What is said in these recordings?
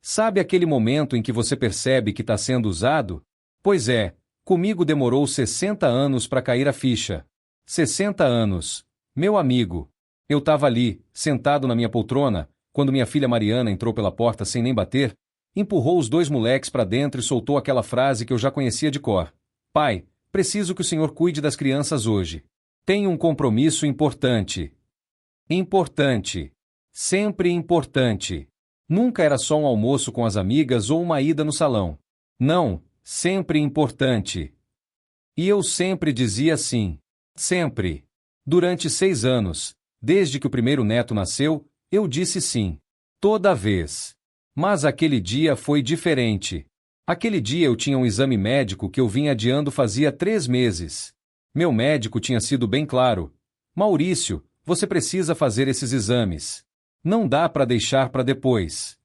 Sabe aquele momento em que você percebe que está sendo usado? Pois é, comigo demorou 60 anos para cair a ficha. 60 anos. Meu amigo. Eu estava ali, sentado na minha poltrona, quando minha filha Mariana entrou pela porta sem nem bater, empurrou os dois moleques para dentro e soltou aquela frase que eu já conhecia de cor. Pai, preciso que o senhor cuide das crianças hoje. Tenho um compromisso importante. Importante. Sempre importante. Nunca era só um almoço com as amigas ou uma ida no salão. Não, sempre importante. E eu sempre dizia sim. Sempre. Durante 6 anos, desde que o primeiro neto nasceu, eu disse sim. Toda vez. Mas aquele dia foi diferente. Aquele dia eu tinha um exame médico que eu vinha adiando fazia 3 meses. Meu médico tinha sido bem claro. Maurício, você precisa fazer esses exames. Não dá para deixar para depois.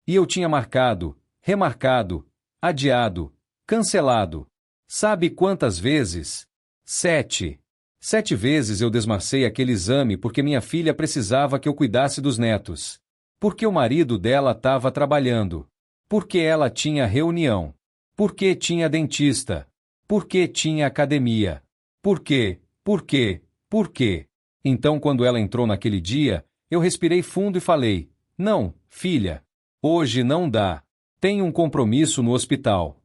E eu tinha marcado, remarcado, adiado, cancelado. Sabe quantas vezes? 7. 7 vezes eu desmarcei aquele exame porque minha filha precisava que eu cuidasse dos netos. Porque o marido dela estava trabalhando. Porque ela tinha reunião. Porque tinha dentista. Porque tinha academia. Por quê? Por quê? Por quê? Então, quando ela entrou naquele dia, eu respirei fundo e falei: não, filha. Hoje não dá. Tenho um compromisso no hospital.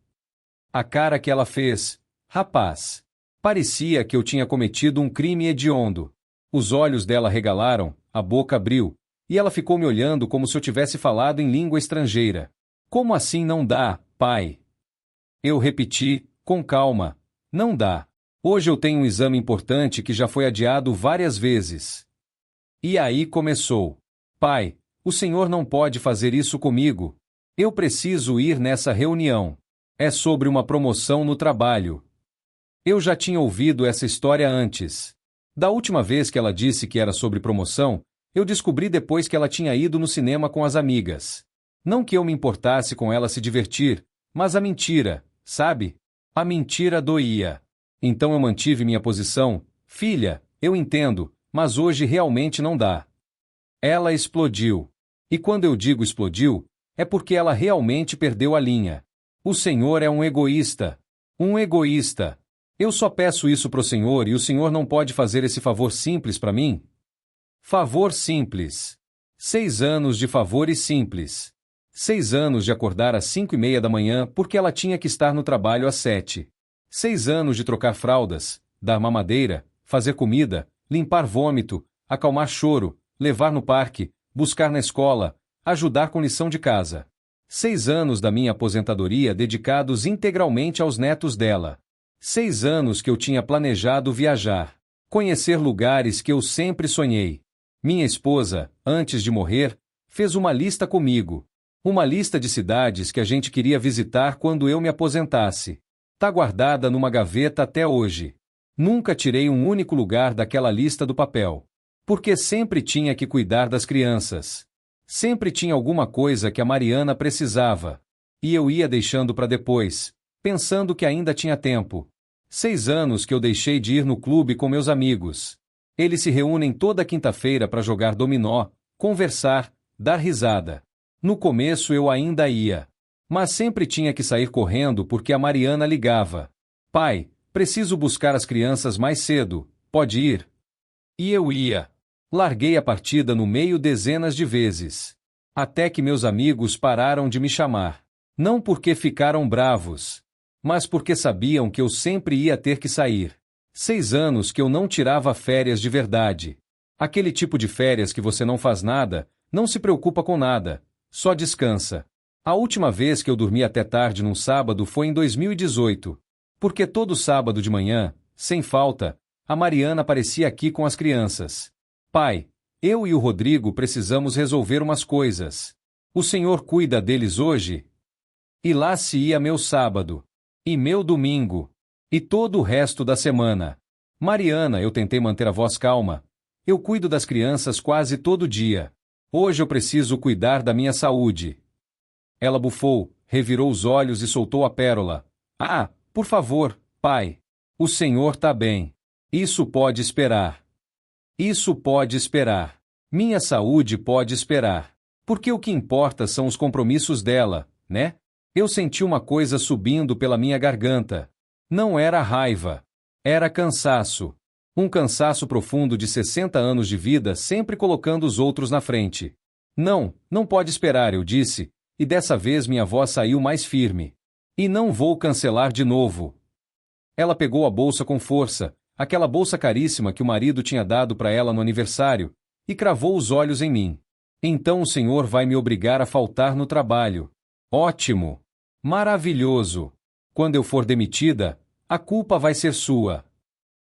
A cara que ela fez, rapaz. Parecia que eu tinha cometido um crime hediondo. Os olhos dela regalaram, a boca abriu, e ela ficou me olhando como se eu tivesse falado em língua estrangeira. Como assim não dá, pai? Eu repeti, com calma: não dá. Hoje eu tenho um exame importante que já foi adiado várias vezes. E aí começou. Pai, o senhor não pode fazer isso comigo. Eu preciso ir nessa reunião. É sobre uma promoção no trabalho. Eu já tinha ouvido essa história antes. Da última vez que ela disse que era sobre promoção, eu descobri depois que ela tinha ido no cinema com as amigas. Não que eu me importasse com ela se divertir, mas a mentira, sabe? A mentira doía. Então eu mantive minha posição. Filha, eu entendo, mas hoje realmente não dá. Ela explodiu. E quando eu digo explodiu, é porque ela realmente perdeu a linha. O senhor é um egoísta. Um egoísta. Eu só peço isso pro senhor e o senhor não pode fazer esse favor simples para mim? Favor simples. 6 anos de favores simples. 6 anos de acordar às 5:30 da manhã porque ela tinha que estar no trabalho às 7. 6 anos de trocar fraldas, dar mamadeira, fazer comida, limpar vômito, acalmar choro, levar no parque, buscar na escola, ajudar com lição de casa. 6 anos da minha aposentadoria dedicados integralmente aos netos dela. 6 anos que eu tinha planejado viajar, conhecer lugares que eu sempre sonhei. Minha esposa, antes de morrer, fez uma lista comigo. Uma lista de cidades que a gente queria visitar quando eu me aposentasse. Tá guardada numa gaveta até hoje. Nunca tirei um único lugar daquela lista do papel. Porque sempre tinha que cuidar das crianças. Sempre tinha alguma coisa que a Mariana precisava. E eu ia deixando para depois, pensando que ainda tinha tempo. 6 anos que eu deixei de ir no clube com meus amigos. Eles se reúnem toda quinta-feira para jogar dominó, conversar, dar risada. No começo eu ainda ia. Mas sempre tinha que sair correndo porque a Mariana ligava. Pai, preciso buscar as crianças mais cedo, pode ir? E eu ia. Larguei a partida no meio dezenas de vezes. Até que meus amigos pararam de me chamar. Não porque ficaram bravos, mas porque sabiam que eu sempre ia ter que sair. 6 anos que eu não tirava férias de verdade. Aquele tipo de férias que você não faz nada, não se preocupa com nada, só descansa. A última vez que eu dormi até tarde num sábado foi em 2018. Porque todo sábado de manhã, sem falta, a Mariana aparecia aqui com as crianças. Pai, eu e o Rodrigo precisamos resolver umas coisas. O senhor cuida deles hoje? E lá se ia meu sábado. E meu domingo. E todo o resto da semana. Mariana, eu tentei manter a voz calma. Eu cuido das crianças quase todo dia. Hoje eu preciso cuidar da minha saúde. Ela bufou, revirou os olhos e soltou a pérola. Ah, por favor, pai. O senhor tá bem. Isso pode esperar. Isso pode esperar. Minha saúde pode esperar. Porque o que importa são os compromissos dela, né? Eu senti uma coisa subindo pela minha garganta. Não era raiva. Era cansaço. Um cansaço profundo de 60 anos de vida sempre colocando os outros na frente. Não, não pode esperar, eu disse, e dessa vez minha voz saiu mais firme. E não vou cancelar de novo. Ela pegou a bolsa com força, aquela bolsa caríssima que o marido tinha dado para ela no aniversário, e cravou os olhos em mim. Então o senhor vai me obrigar a faltar no trabalho. Ótimo! Maravilhoso! Quando eu for demitida, a culpa vai ser sua.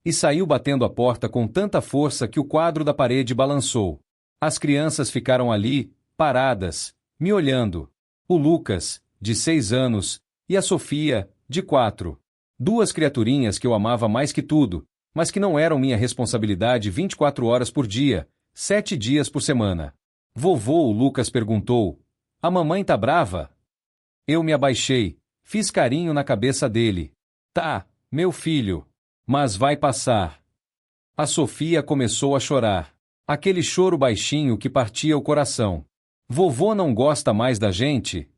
E saiu batendo a porta com tanta força que o quadro da parede balançou. As crianças ficaram ali, paradas, me olhando. O Lucas, de 6 anos, e a Sofia, de 4. Duas criaturinhas que eu amava mais que tudo, mas que não eram minha responsabilidade 24 horas por dia, 7 dias por semana. Vovô, o Lucas perguntou, a mamãe tá brava? Eu me abaixei, fiz carinho na cabeça dele. Tá, meu filho. Mas vai passar. A Sofia começou a chorar. Aquele choro baixinho que partia o coração. Vovô não gosta mais da gente?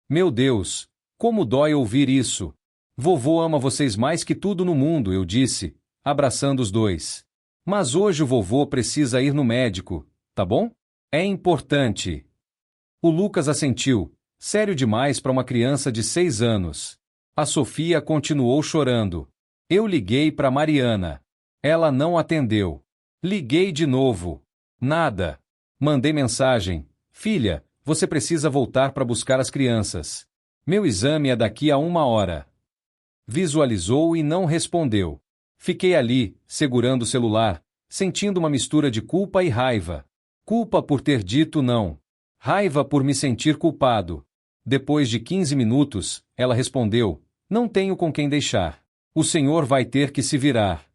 Meu Deus, como dói ouvir isso. Vovô ama vocês mais que tudo no mundo, eu disse, abraçando os dois. Mas hoje o vovô precisa ir no médico, tá bom? É importante. O Lucas assentiu, sério demais para uma criança de 6 anos. A Sofia continuou chorando. Eu liguei para Mariana. Ela não atendeu. Liguei de novo. Nada. Mandei mensagem. Filha, você precisa voltar para buscar as crianças. Meu exame é daqui a 1 hora. Visualizou e não respondeu. Fiquei ali, segurando o celular, sentindo uma mistura de culpa e raiva. Culpa por ter dito não. Raiva por me sentir culpado. Depois de 15 minutos, ela respondeu, não tenho com quem deixar. O senhor vai ter que se virar.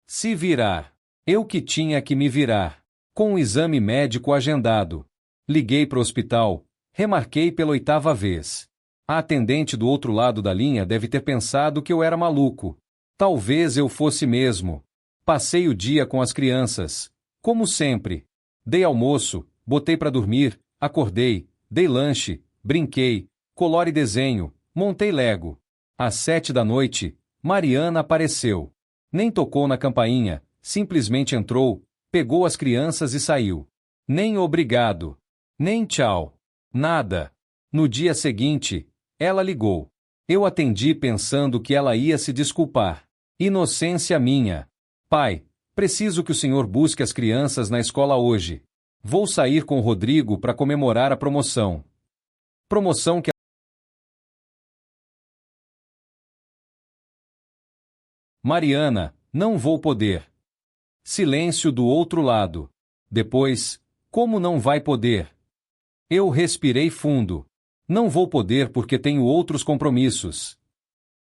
Se virar. Eu que tinha que me virar. Com o exame médico agendado. Liguei para o hospital. Remarquei pela 8ª vez. A atendente do outro lado da linha deve ter pensado que eu era maluco. Talvez eu fosse mesmo. Passei o dia com as crianças. Como sempre. Dei almoço, botei para dormir, acordei, dei lanche, brinquei, colore desenho, montei Lego. Às 7 da noite, Mariana apareceu. Nem tocou na campainha, simplesmente entrou, pegou as crianças e saiu. Nem obrigado. Nem tchau. Nada. No dia seguinte, ela ligou. Eu atendi pensando que ela ia se desculpar. Inocência minha. Pai, preciso que o senhor busque as crianças na escola hoje. Vou sair com o Rodrigo para comemorar a promoção. Promoção que Mariana, não vou poder. Silêncio do outro lado. Depois, como não vai poder? Eu respirei fundo. Não vou poder porque tenho outros compromissos.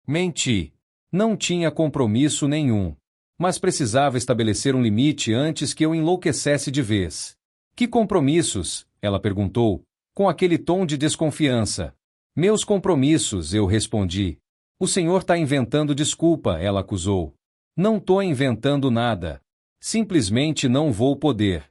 Menti. Não tinha compromisso nenhum. Mas precisava estabelecer um limite antes que eu enlouquecesse de vez. Que compromissos? Ela perguntou, com aquele tom de desconfiança. Meus compromissos, eu respondi. O senhor está inventando desculpa, ela acusou. Não tô inventando nada. Simplesmente não vou poder.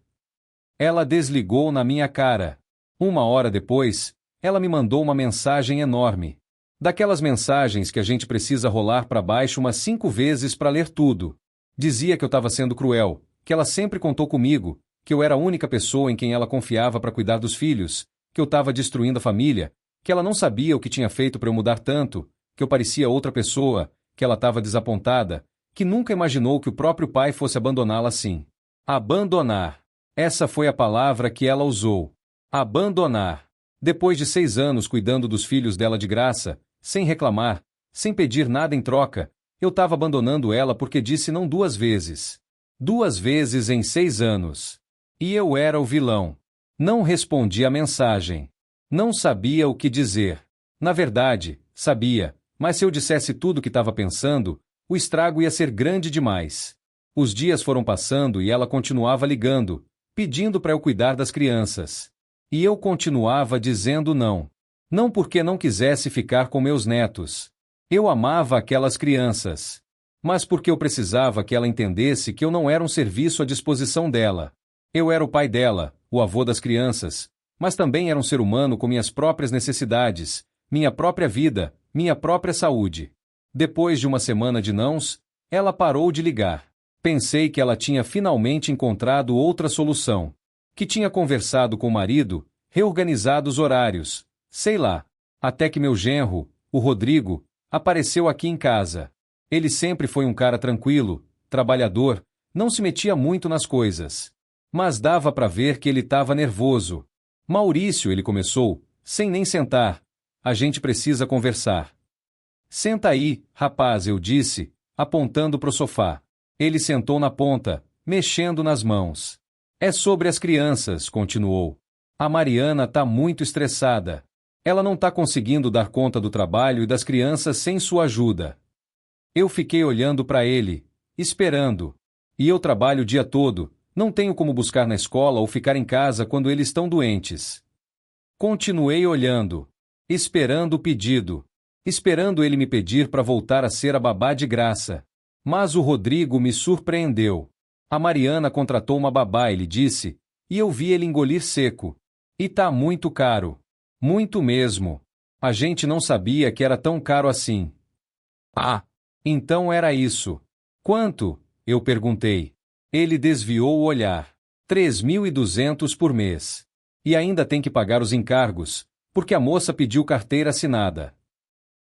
Ela desligou na minha cara. 1 hora depois, ela me mandou uma mensagem enorme. Daquelas mensagens que a gente precisa rolar para baixo umas 5 vezes para ler tudo. Dizia que eu estava sendo cruel, que ela sempre contou comigo, que eu era a única pessoa em quem ela confiava para cuidar dos filhos, que eu estava destruindo a família, que ela não sabia o que tinha feito para eu mudar tanto, que eu parecia outra pessoa, que ela estava desapontada, que nunca imaginou que o próprio pai fosse abandoná-la assim. Abandonar. Essa foi a palavra que ela usou. Abandonar. Depois de 6 anos cuidando dos filhos dela de graça, sem reclamar, sem pedir nada em troca, eu estava abandonando ela porque disse não 2 vezes. 2 vezes em 6 anos. E eu era o vilão. Não respondi a mensagem. Não sabia o que dizer. Na verdade, sabia, mas se eu dissesse tudo o que estava pensando, o estrago ia ser grande demais. Os dias foram passando e ela continuava ligando, pedindo para eu cuidar das crianças. E eu continuava dizendo não. Não porque não quisesse ficar com meus netos. Eu amava aquelas crianças. Mas porque eu precisava que ela entendesse que eu não era um serviço à disposição dela. Eu era o pai dela, o avô das crianças, Mas também era um ser humano com minhas próprias necessidades, minha própria vida, minha própria saúde. Depois de uma semana de nãos, ela parou de ligar. Pensei que ela tinha finalmente encontrado outra solução. Que tinha conversado com o marido, reorganizado os horários, sei lá. Até que meu genro, o Rodrigo, apareceu aqui em casa. Ele sempre foi um cara tranquilo, trabalhador, não se metia muito nas coisas. Mas dava para ver que ele estava nervoso. Maurício, ele começou, sem nem sentar. A gente precisa conversar. Senta aí, rapaz, eu disse, apontando para o sofá. Ele sentou na ponta, mexendo nas mãos. É sobre as crianças, continuou. A Mariana tá muito estressada. Ela não tá conseguindo dar conta do trabalho e das crianças sem sua ajuda. Eu fiquei olhando para ele, esperando. E eu trabalho o dia todo, não tenho como buscar na escola ou ficar em casa quando eles estão doentes. Continuei olhando, esperando o pedido, esperando ele me pedir para voltar a ser a babá de graça. Mas o Rodrigo me surpreendeu. A Mariana contratou uma babá, ele disse, e eu vi ele engolir seco. E tá muito caro. Muito mesmo. A gente não sabia que era tão caro assim. Ah, então era isso. Quanto? Eu perguntei. Ele desviou o olhar. 3.200 por mês. E ainda tem que pagar os encargos, porque a moça pediu carteira assinada.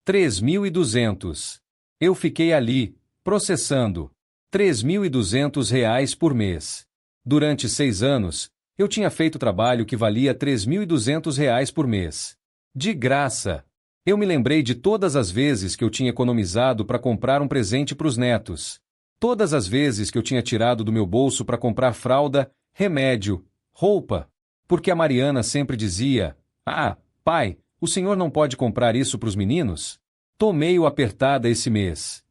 3.200. Eu fiquei ali, processando. 3.200 reais por mês. Durante 6 anos, eu tinha feito trabalho que valia 3.200 reais por mês. De graça. Eu me lembrei de todas as vezes que eu tinha economizado para comprar um presente para os netos. Todas as vezes que eu tinha tirado do meu bolso para comprar fralda, remédio, roupa. Porque a Mariana sempre dizia, pai, o senhor não pode comprar isso para os meninos? Tô meio apertada esse mês.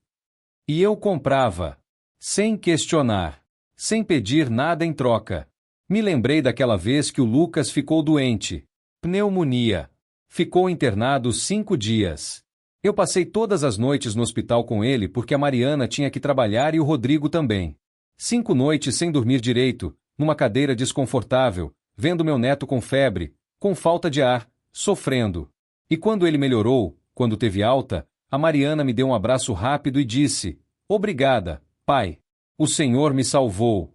E eu comprava. Sem questionar. Sem pedir nada em troca. Me lembrei daquela vez que o Lucas ficou doente. Pneumonia. Ficou internado 5 dias. Eu passei todas as noites no hospital com ele porque a Mariana tinha que trabalhar e o Rodrigo também. 5 noites sem dormir direito, numa cadeira desconfortável, vendo meu neto com febre, com falta de ar, sofrendo. E quando ele melhorou, quando teve alta, a Mariana me deu um abraço rápido e disse, obrigada, pai. O Senhor me salvou.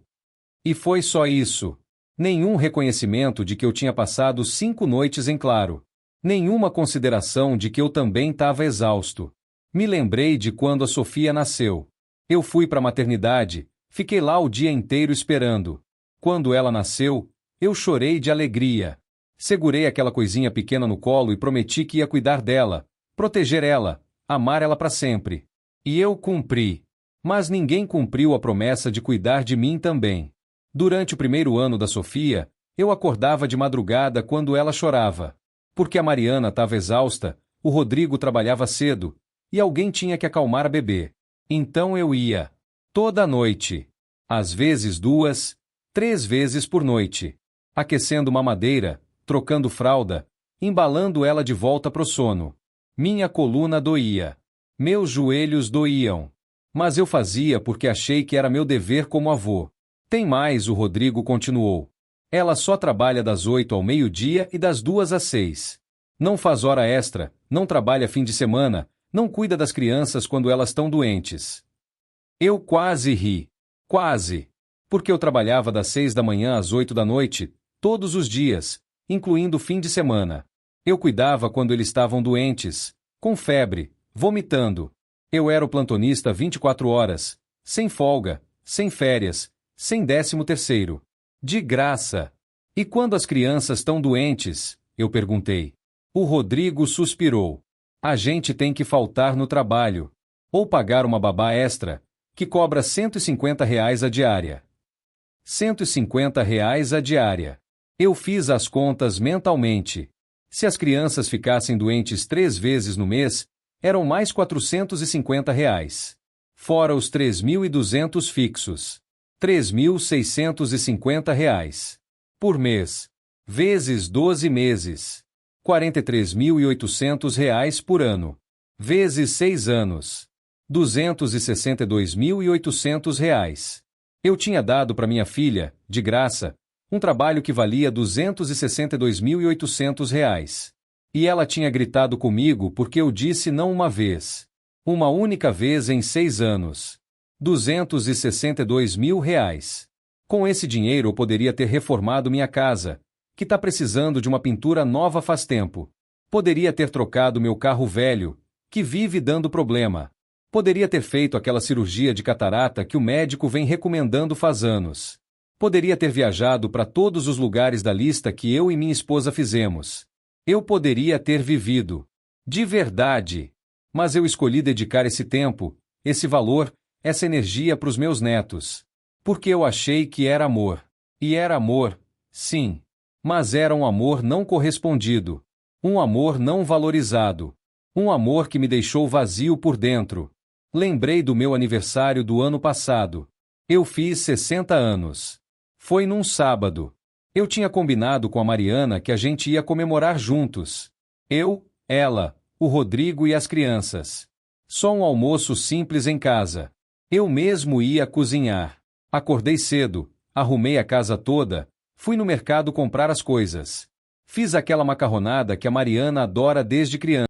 E foi só isso. Nenhum reconhecimento de que eu tinha passado 5 noites em claro. Nenhuma consideração de que eu também estava exausto. Me lembrei de quando a Sofia nasceu. Eu fui para a maternidade, fiquei lá o dia inteiro esperando. Quando ela nasceu, eu chorei de alegria. Segurei aquela coisinha pequena no colo e prometi que ia cuidar dela, proteger ela, amar ela para sempre. E eu cumpri. Mas ninguém cumpriu a promessa de cuidar de mim também. Durante o primeiro ano da Sofia, eu acordava de madrugada quando ela chorava. Porque a Mariana estava exausta, o Rodrigo trabalhava cedo, e alguém tinha que acalmar a bebê. Então eu ia. Toda noite. Às vezes 2, 3 vezes por noite. Aquecendo mamadeira, trocando fralda, embalando ela de volta pro sono. Minha coluna doía. Meus joelhos doíam. Mas eu fazia porque achei que era meu dever como avô. Tem mais, o Rodrigo continuou. Ela só trabalha das 8 ao meio-dia e das 2 às 6. Não faz hora extra, não trabalha fim de semana, não cuida das crianças quando elas estão doentes. Eu quase ri. Quase. Porque eu trabalhava das 6 da manhã às 8 da noite, todos os dias, incluindo fim de semana. Eu cuidava quando eles estavam doentes, com febre, vomitando. Eu era o plantonista 24 horas, sem folga, sem férias, sem 13º. De graça. E quando as crianças estão doentes? Eu perguntei. O Rodrigo suspirou. A gente tem que faltar no trabalho. Ou pagar uma babá extra, que cobra R$ 150 a diária. R$ 150 a diária. Eu fiz as contas mentalmente. Se as crianças ficassem doentes 3 vezes no mês, eram mais R$ 450. Fora os 3.200 fixos. R$ 3.650 por mês, vezes 12 meses, R$ 43.800 por ano, vezes 6 anos, R$ 262.800. Eu tinha dado para minha filha, de graça, Um trabalho que valia R$ 262.800. E ela tinha gritado comigo porque eu disse não uma vez. Uma única vez em 6 anos. R$ 262.000. Com esse dinheiro eu poderia ter reformado minha casa, que está precisando de uma pintura nova faz tempo. Poderia ter trocado meu carro velho, que vive dando problema. Poderia ter feito aquela cirurgia de catarata que o médico vem recomendando faz anos. Poderia ter viajado para todos os lugares da lista que eu e minha esposa fizemos. Eu poderia ter vivido. De verdade. Mas eu escolhi dedicar esse tempo, esse valor, essa energia para os meus netos. Porque eu achei que era amor. E era amor, sim. Mas era um amor não correspondido. Um amor não valorizado. Um amor que me deixou vazio por dentro. Lembrei do meu aniversário do ano passado. Eu fiz 60 anos. Foi num sábado. Eu tinha combinado com a Mariana que a gente ia comemorar juntos. Eu, ela, o Rodrigo e as crianças. Só um almoço simples em casa. Eu mesmo ia cozinhar. Acordei cedo, arrumei a casa toda, fui no mercado comprar as coisas. Fiz aquela macarronada que a Mariana adora desde criança.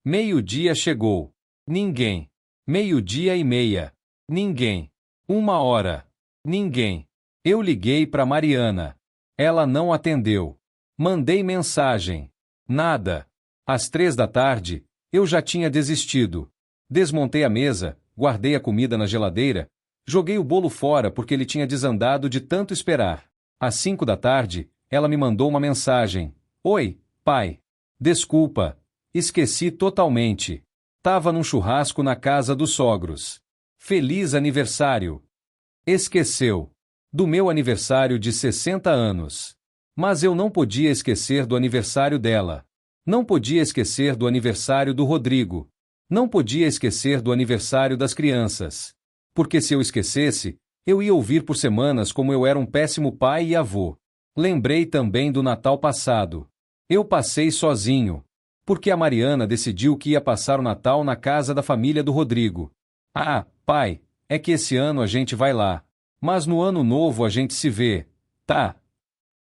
Meio-dia chegou. Ninguém. 12:30. Ninguém. 1 hora. Ninguém. Eu liguei para Mariana. Ela não atendeu. Mandei mensagem. Nada. Às 3 da tarde, eu já tinha desistido. Desmontei a mesa, guardei a comida na geladeira, joguei o bolo fora porque ele tinha desandado de tanto esperar. Às 5 da tarde, ela me mandou uma mensagem. Oi, pai. Desculpa. Esqueci totalmente. Tava num churrasco na casa dos sogros. Feliz aniversário. Esqueceu. Do meu aniversário de 60 anos. Mas eu não podia esquecer do aniversário dela. Não podia esquecer do aniversário do Rodrigo. Não podia esquecer do aniversário das crianças. Porque se eu esquecesse, eu ia ouvir por semanas como eu era um péssimo pai e avô. Lembrei também do Natal passado. Eu passei sozinho. Porque a Mariana decidiu que ia passar o Natal na casa da família do Rodrigo. Ah, pai, é que esse ano a gente vai lá. Mas no ano novo a gente se vê, tá?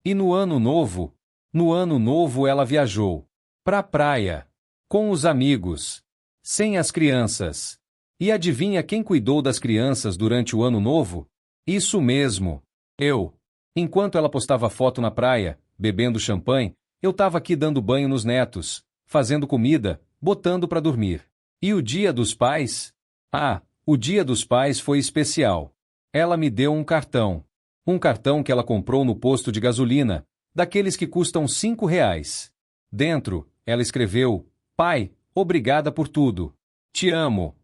E no ano novo? No ano novo ela viajou. Pra praia. Com os amigos. Sem as crianças. E adivinha quem cuidou das crianças durante o ano novo? Isso mesmo. Eu. Enquanto ela postava foto na praia, bebendo champanhe, eu tava aqui dando banho nos netos, fazendo comida, botando pra dormir. E o Dia dos Pais? Ah, o Dia dos Pais foi especial. Ela me deu um cartão. Um cartão que ela comprou no posto de gasolina, daqueles que custam R$ 5. Dentro, ela escreveu: Pai, obrigada por tudo. Te amo.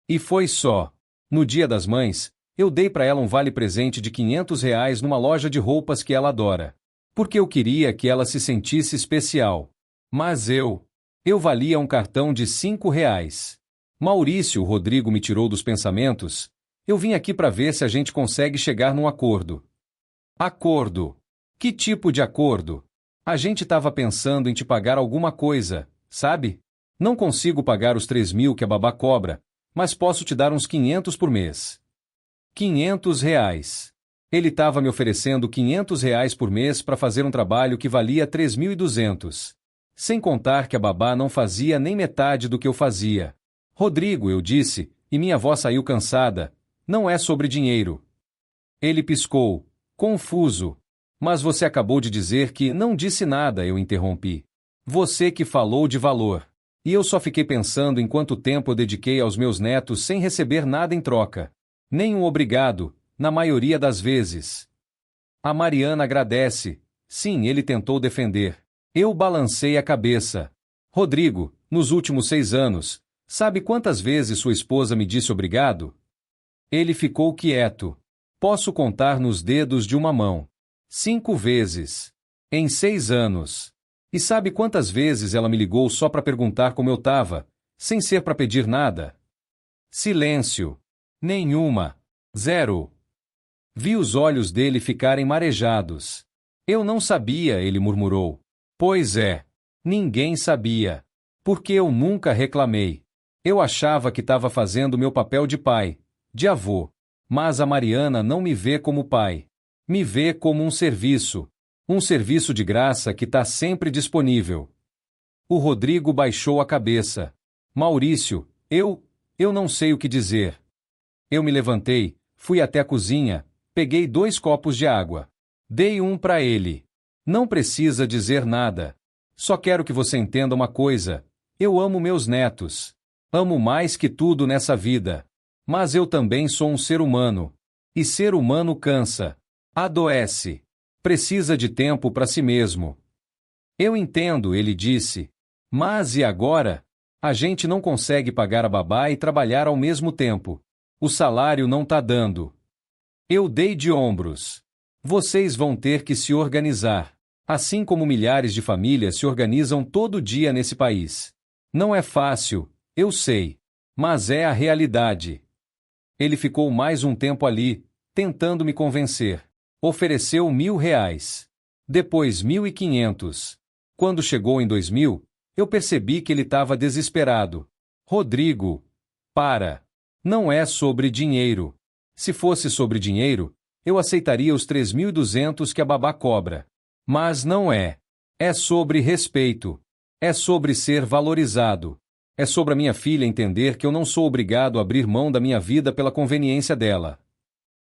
E foi só. No Dia das Mães, eu dei para ela um vale-presente de R$ 500 numa loja de roupas que ela adora. Porque eu queria que ela se sentisse especial. Mas eu valia um cartão de R$ 5. Maurício, o Rodrigo me tirou dos pensamentos. Eu vim aqui para ver se a gente consegue chegar num acordo. Acordo? Que tipo de acordo? A gente estava pensando em te pagar alguma coisa, sabe? Não consigo pagar os 3.000 que a babá cobra, mas posso te dar uns 500 por mês. R$ 500. Ele estava me oferecendo R$ 500 por mês para fazer um trabalho que valia 3.200. Sem contar que a babá não fazia nem metade do que eu fazia. Rodrigo, eu disse, e minha voz saiu cansada. Não é sobre dinheiro. Ele piscou, confuso. Mas você acabou de dizer que não disse nada, eu interrompi. Você que falou de valor. E eu só fiquei pensando em quanto tempo eu dediquei aos meus netos sem receber nada em troca. Nem um obrigado, na maioria das vezes. A Mariana agradece. Sim, ele tentou defender. Eu balancei a cabeça. Rodrigo, nos últimos 6 anos, sabe quantas vezes sua esposa me disse obrigado? Ele ficou quieto. Posso contar nos dedos de uma mão. 5 vezes. Em 6 anos. E sabe quantas vezes ela me ligou só para perguntar como eu tava, sem ser para pedir nada? Silêncio. Nenhuma. 0. Vi os olhos dele ficarem marejados. Eu não sabia, ele murmurou. Pois é. Ninguém sabia. Porque eu nunca reclamei. Eu achava que estava fazendo meu papel de pai, de avô. Mas a Mariana não me vê como pai. Me vê como um serviço. Um serviço de graça que está sempre disponível. O Rodrigo baixou a cabeça. Maurício, eu não sei o que dizer. Eu me levantei, fui até a cozinha, peguei 2 copos de água. Dei um para ele. Não precisa dizer nada. Só quero que você entenda uma coisa. Eu amo meus netos. Amo mais que tudo nessa vida. Mas eu também sou um ser humano. E ser humano cansa. Adoece. Precisa de tempo para si mesmo. Eu entendo, ele disse. Mas e agora? A gente não consegue pagar a babá e trabalhar ao mesmo tempo. O salário não tá dando. Eu dei de ombros. Vocês vão ter que se organizar. Assim como milhares de famílias se organizam todo dia nesse país. Não é fácil, eu sei. Mas é a realidade. Ele ficou mais um tempo ali, tentando me convencer. Ofereceu R$ 1.000. Depois 1.500. Quando chegou em 2000, eu percebi que ele estava desesperado. Rodrigo, para. Não é sobre dinheiro. Se fosse sobre dinheiro, eu aceitaria os 3.200 que a babá cobra. Mas não é. É sobre respeito. É sobre ser valorizado. É sobre a minha filha entender que eu não sou obrigado a abrir mão da minha vida pela conveniência dela.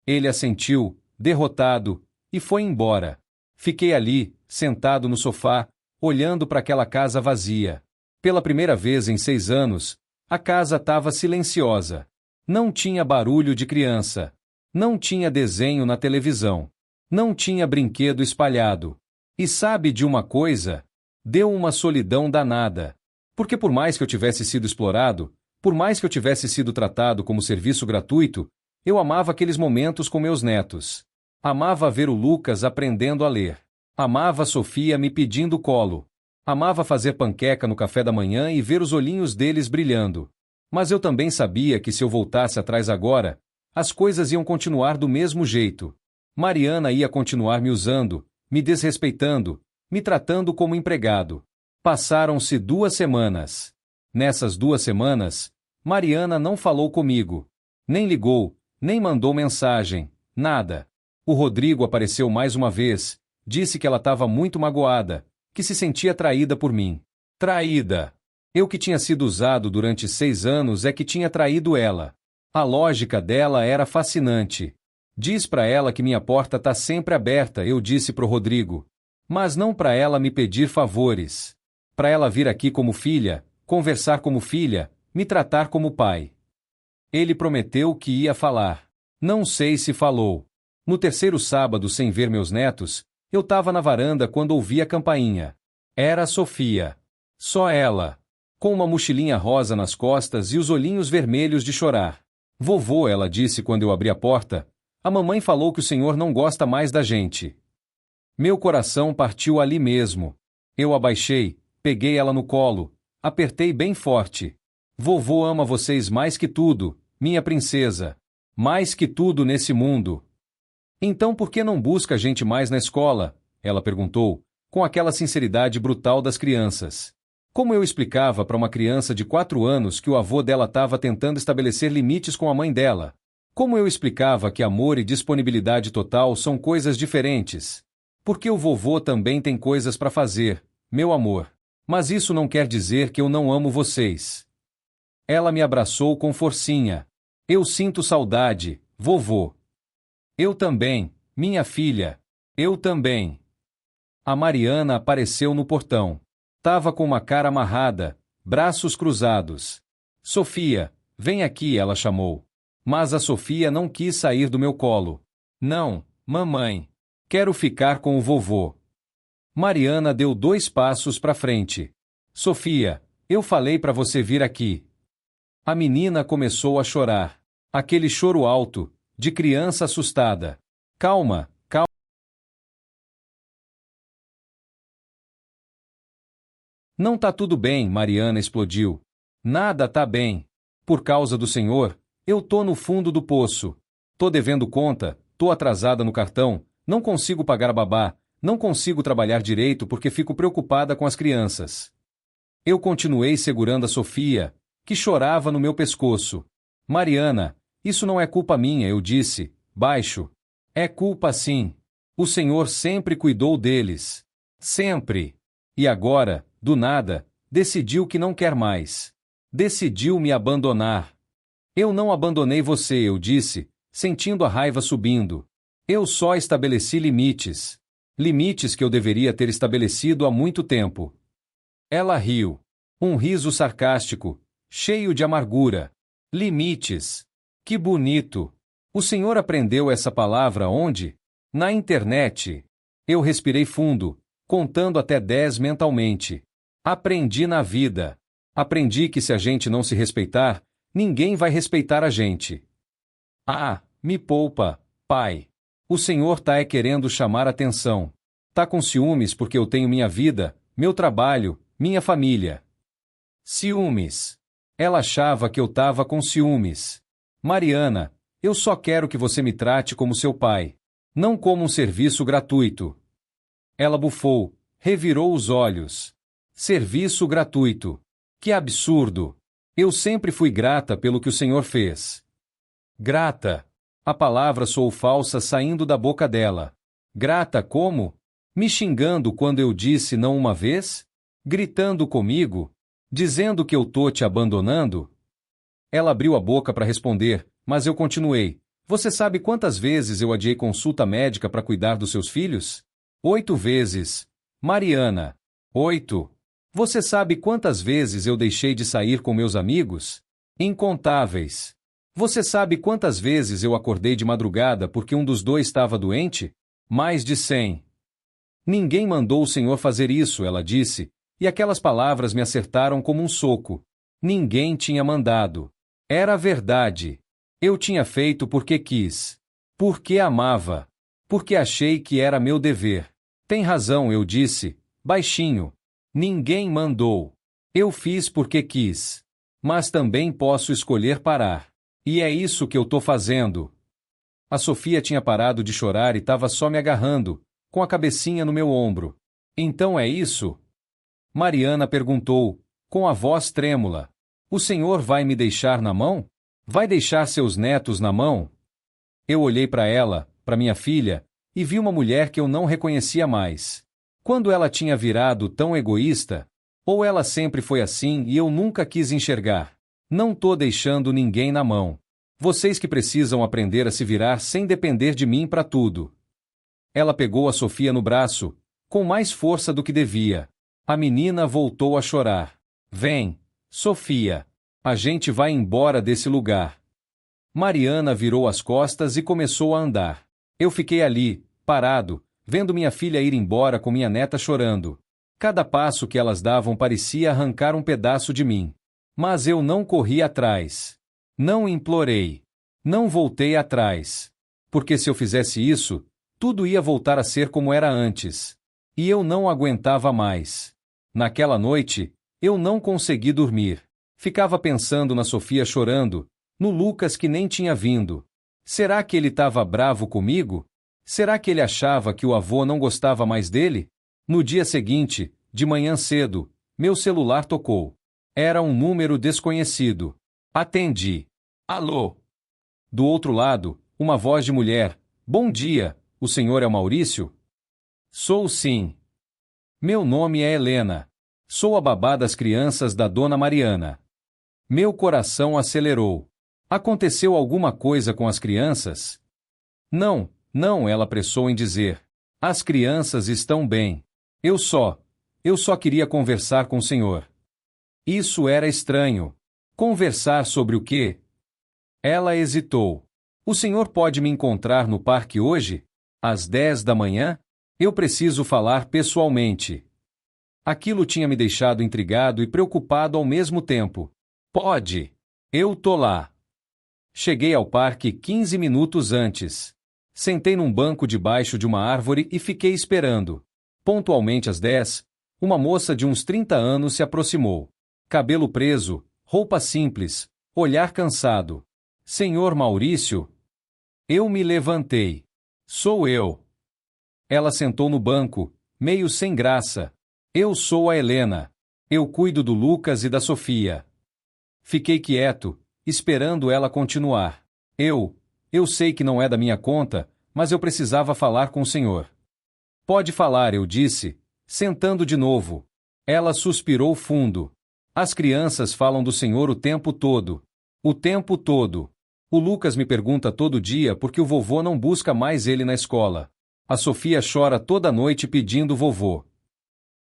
Ele assentiu, derrotado, e foi embora. Fiquei ali, sentado no sofá, olhando para aquela casa vazia. Pela primeira vez em 6 anos, a casa estava silenciosa. Não tinha barulho de criança. Não tinha desenho na televisão. Não tinha brinquedo espalhado. E sabe de uma coisa? Deu uma solidão danada. Porque por mais que eu tivesse sido explorado, por mais que eu tivesse sido tratado como serviço gratuito, eu amava aqueles momentos com meus netos. Amava ver o Lucas aprendendo a ler. Amava a Sofia me pedindo colo. Amava fazer panqueca no café da manhã e ver os olhinhos deles brilhando. Mas eu também sabia que se eu voltasse atrás agora, as coisas iam continuar do mesmo jeito. Mariana ia continuar me usando, me desrespeitando, me tratando como empregado. Passaram-se 2 semanas. Nessas 2 semanas, Mariana não falou comigo. Nem ligou, nem mandou mensagem, nada. O Rodrigo apareceu mais uma vez, disse que ela estava muito magoada, que se sentia traída por mim. Traída! Eu que tinha sido usado durante 6 anos é que tinha traído ela. A lógica dela era fascinante. Diz pra ela que minha porta tá sempre aberta, eu disse pro Rodrigo. Mas não pra ela me pedir favores. Pra ela vir aqui como filha, conversar como filha, me tratar como pai. Ele prometeu que ia falar. Não sei se falou. No 3º sábado sem ver meus netos, eu tava na varanda quando ouvi a campainha. Era a Sofia. Só ela. Com uma mochilinha rosa nas costas e os olhinhos vermelhos de chorar. Vovô, ela disse quando eu abri a porta, a mamãe falou que o senhor não gosta mais da gente. Meu coração partiu ali mesmo. Eu abaixei, peguei ela no colo, apertei bem forte. Vovô ama vocês mais que tudo, minha princesa. Mais que tudo nesse mundo. Então por que não busca a gente mais na escola? Ela perguntou, com aquela sinceridade brutal das crianças. Como eu explicava para uma criança de 4 anos que o avô dela estava tentando estabelecer limites com a mãe dela? Como eu explicava que amor e disponibilidade total são coisas diferentes? Porque o vovô também tem coisas para fazer, meu amor. Mas isso não quer dizer que eu não amo vocês. Ela me abraçou com forcinha. Eu sinto saudade, vovô. Eu também, minha filha. Eu também. A Mariana apareceu no portão. Tava com uma cara amarrada, braços cruzados. Sofia, vem aqui, ela chamou. Mas a Sofia não quis sair do meu colo. Não, mamãe. Quero ficar com o vovô. Mariana deu 2 passos para frente. Sofia, eu falei para você vir aqui. A menina começou a chorar. Aquele choro alto, de criança assustada. Calma, calma. Não tá tudo bem, Mariana explodiu. Nada tá bem. Por causa do senhor, eu tô no fundo do poço. Tô devendo conta, tô atrasada no cartão, não consigo pagar a babá, não consigo trabalhar direito porque fico preocupada com as crianças. Eu continuei segurando a Sofia, que chorava no meu pescoço. Mariana, Isso não é culpa minha, eu disse, baixo. É culpa sim. O Senhor sempre cuidou deles. Sempre. E agora, do nada, decidiu que não quer mais. Decidiu me abandonar. Eu não abandonei você, eu disse, sentindo a raiva subindo. Eu só estabeleci limites. Limites que eu deveria ter estabelecido há muito tempo. Ela riu. Um riso sarcástico, cheio de amargura. Limites. Que bonito. O senhor aprendeu essa palavra onde? Na internet. Eu respirei fundo, contando até 10 mentalmente. Aprendi na vida. Aprendi que se a gente não se respeitar, ninguém vai respeitar a gente. Ah, me poupa, pai. O senhor tá querendo chamar atenção. Tá com ciúmes porque eu tenho minha vida, meu trabalho, minha família. Ciúmes. Ela achava que eu tava com ciúmes. Mariana, eu só quero que você me trate como seu pai. Não como um serviço gratuito. Ela bufou, revirou os olhos. Serviço gratuito. Que absurdo. Eu sempre fui grata pelo que o senhor fez. Grata. A palavra soou falsa saindo da boca dela. Grata como? Me xingando quando eu disse não uma vez? Gritando comigo? Dizendo que eu tô te abandonando? Ela abriu a boca para responder, mas eu continuei. Você sabe quantas vezes eu adiei consulta médica para cuidar dos seus filhos? 8 vezes. Mariana. 8. Você sabe quantas vezes eu deixei de sair com meus amigos? Incontáveis. Você sabe quantas vezes eu acordei de madrugada porque um dos dois estava doente? Mais de 100. Ninguém mandou o senhor fazer isso, ela disse, e aquelas palavras me acertaram como um soco. Ninguém tinha mandado. Era verdade. Eu tinha feito porque quis. Porque amava. Porque achei que era meu dever. Tem razão, eu disse, baixinho. Ninguém mandou. Eu fiz porque quis. Mas também posso escolher parar. E é isso que eu tô fazendo. A Sofia tinha parado de chorar e estava só me agarrando, com a cabecinha no meu ombro. Então é isso? Mariana perguntou, com a voz trêmula. O senhor vai me deixar na mão? Vai deixar seus netos na mão? Eu olhei para ela, para minha filha, e vi uma mulher que eu não reconhecia mais. Quando ela tinha virado tão egoísta? Ou ela sempre foi assim e eu nunca quis enxergar? Não tô deixando ninguém na mão. Vocês que precisam aprender a se virar sem depender de mim para tudo. Ela pegou a Sofia no braço, com mais força do que devia. A menina voltou a chorar. Vem, Sofia. A gente vai embora desse lugar. Mariana virou as costas e começou a andar. Eu fiquei ali, parado, vendo minha filha ir embora com minha neta chorando. Cada passo que elas davam parecia arrancar um pedaço de mim. Mas eu não corri atrás. Não implorei. Não voltei atrás. Porque se eu fizesse isso, tudo ia voltar a ser como era antes. E eu não aguentava mais. Naquela noite, eu não consegui dormir. Ficava pensando na Sofia chorando, no Lucas que nem tinha vindo. Será que ele estava bravo comigo? Será que ele achava que o avô não gostava mais dele? No dia seguinte, de manhã cedo, meu celular tocou. Era um número desconhecido. Atendi. Alô? Do outro lado, uma voz de mulher. Bom dia, o senhor é o Maurício? Sou sim. Meu nome é Helena. Sou a babá das crianças da dona Mariana. Meu coração acelerou. Aconteceu alguma coisa com as crianças? Não, não, ela apressou em dizer. As crianças estão bem. Eu só queria conversar com o senhor. Isso era estranho. Conversar sobre o quê? Ela hesitou. O senhor pode me encontrar no parque hoje? Às 10 da manhã? Eu preciso falar pessoalmente. Aquilo tinha me deixado intrigado e preocupado ao mesmo tempo. Pode. Eu tô lá. Cheguei ao parque 15 minutos antes. Sentei num banco debaixo de uma árvore e fiquei esperando. Pontualmente às 10, uma moça de uns 30 anos se aproximou. Cabelo preso, roupa simples, olhar cansado. Senhor Maurício? Eu me levantei. Sou eu. Ela sentou no banco, meio sem graça. Eu sou a Helena. Eu cuido do Lucas e da Sofia. Fiquei quieto, esperando ela continuar. Eu sei que não é da minha conta, mas eu precisava falar com o senhor. Pode falar, eu disse, sentando de novo. Ela suspirou fundo. As crianças falam do senhor o tempo todo. O tempo todo. O Lucas me pergunta todo dia por que o vovô não busca mais ele na escola. A Sofia chora toda noite pedindo vovô.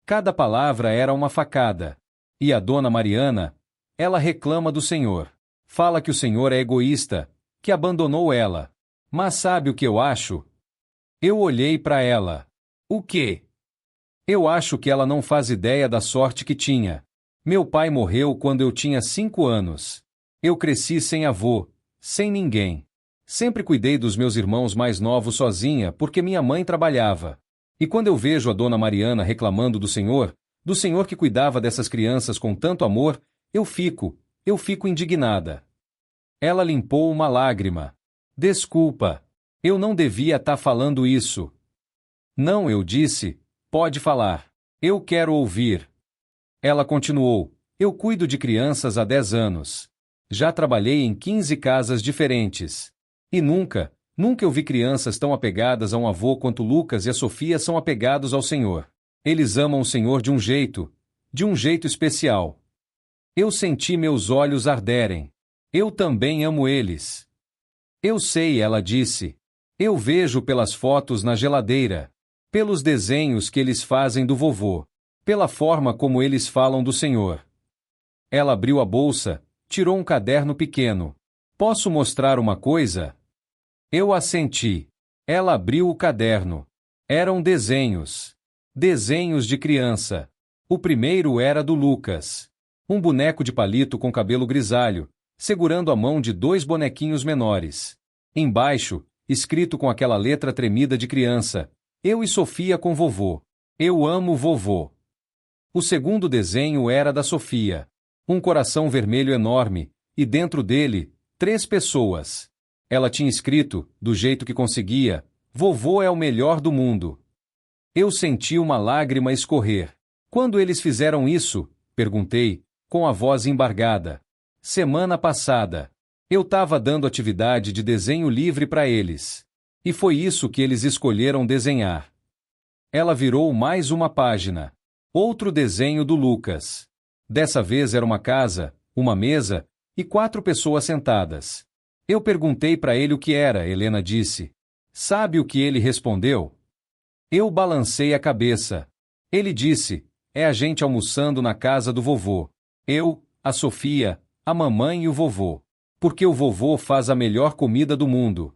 Cada palavra era uma facada. E a dona Mariana, ela reclama do senhor. Fala que o senhor é egoísta, que abandonou ela. Mas sabe o que eu acho? Eu olhei para ela. O quê? Eu acho que ela não faz ideia da sorte que tinha. Meu pai morreu quando eu tinha 5 anos. Eu cresci sem avô, sem ninguém. Sempre cuidei dos meus irmãos mais novos sozinha porque minha mãe trabalhava. E quando eu vejo a dona Mariana reclamando do senhor que cuidava dessas crianças com tanto amor, eu fico indignada. Ela limpou uma lágrima. Desculpa, eu não devia estar falando isso. Não, eu disse, pode falar. Eu quero ouvir. Ela continuou, eu cuido de crianças há 10 anos. Já trabalhei em 15 casas diferentes. E nunca eu vi crianças tão apegadas a um avô quanto Lucas e a Sofia são apegados ao Senhor. Eles amam o Senhor de um jeito especial. Eu senti meus olhos arderem. Eu também amo eles. Eu sei, ela disse. Eu vejo pelas fotos na geladeira, pelos desenhos que eles fazem do vovô, pela forma como eles falam do Senhor. Ela abriu a bolsa, tirou um caderno pequeno. Posso mostrar uma coisa? Eu assenti. Ela abriu o caderno. Eram desenhos. Desenhos de criança. O primeiro era do Lucas. Um boneco de palito com cabelo grisalho, segurando a mão de 2 bonequinhos menores. Embaixo, escrito com aquela letra tremida de criança, eu e Sofia com vovô. Eu amo vovô. O segundo desenho era da Sofia. Um coração vermelho enorme, e dentro dele, 3 pessoas. Ela tinha escrito, do jeito que conseguia, vovô é o melhor do mundo. Eu senti uma lágrima escorrer. Quando eles fizeram isso? Perguntei, com a voz embargada. Semana passada. Eu estava dando atividade de desenho livre para eles. E foi isso que eles escolheram desenhar. Ela virou mais uma página. Outro desenho do Lucas. Dessa vez era uma casa, uma mesa e 4 pessoas sentadas. Eu perguntei para ele o que era, Helena disse. Sabe o que ele respondeu? Eu balancei a cabeça. Ele disse, é a gente almoçando na casa do vovô. Eu, a Sofia, a mamãe e o vovô. Porque o vovô faz a melhor comida do mundo.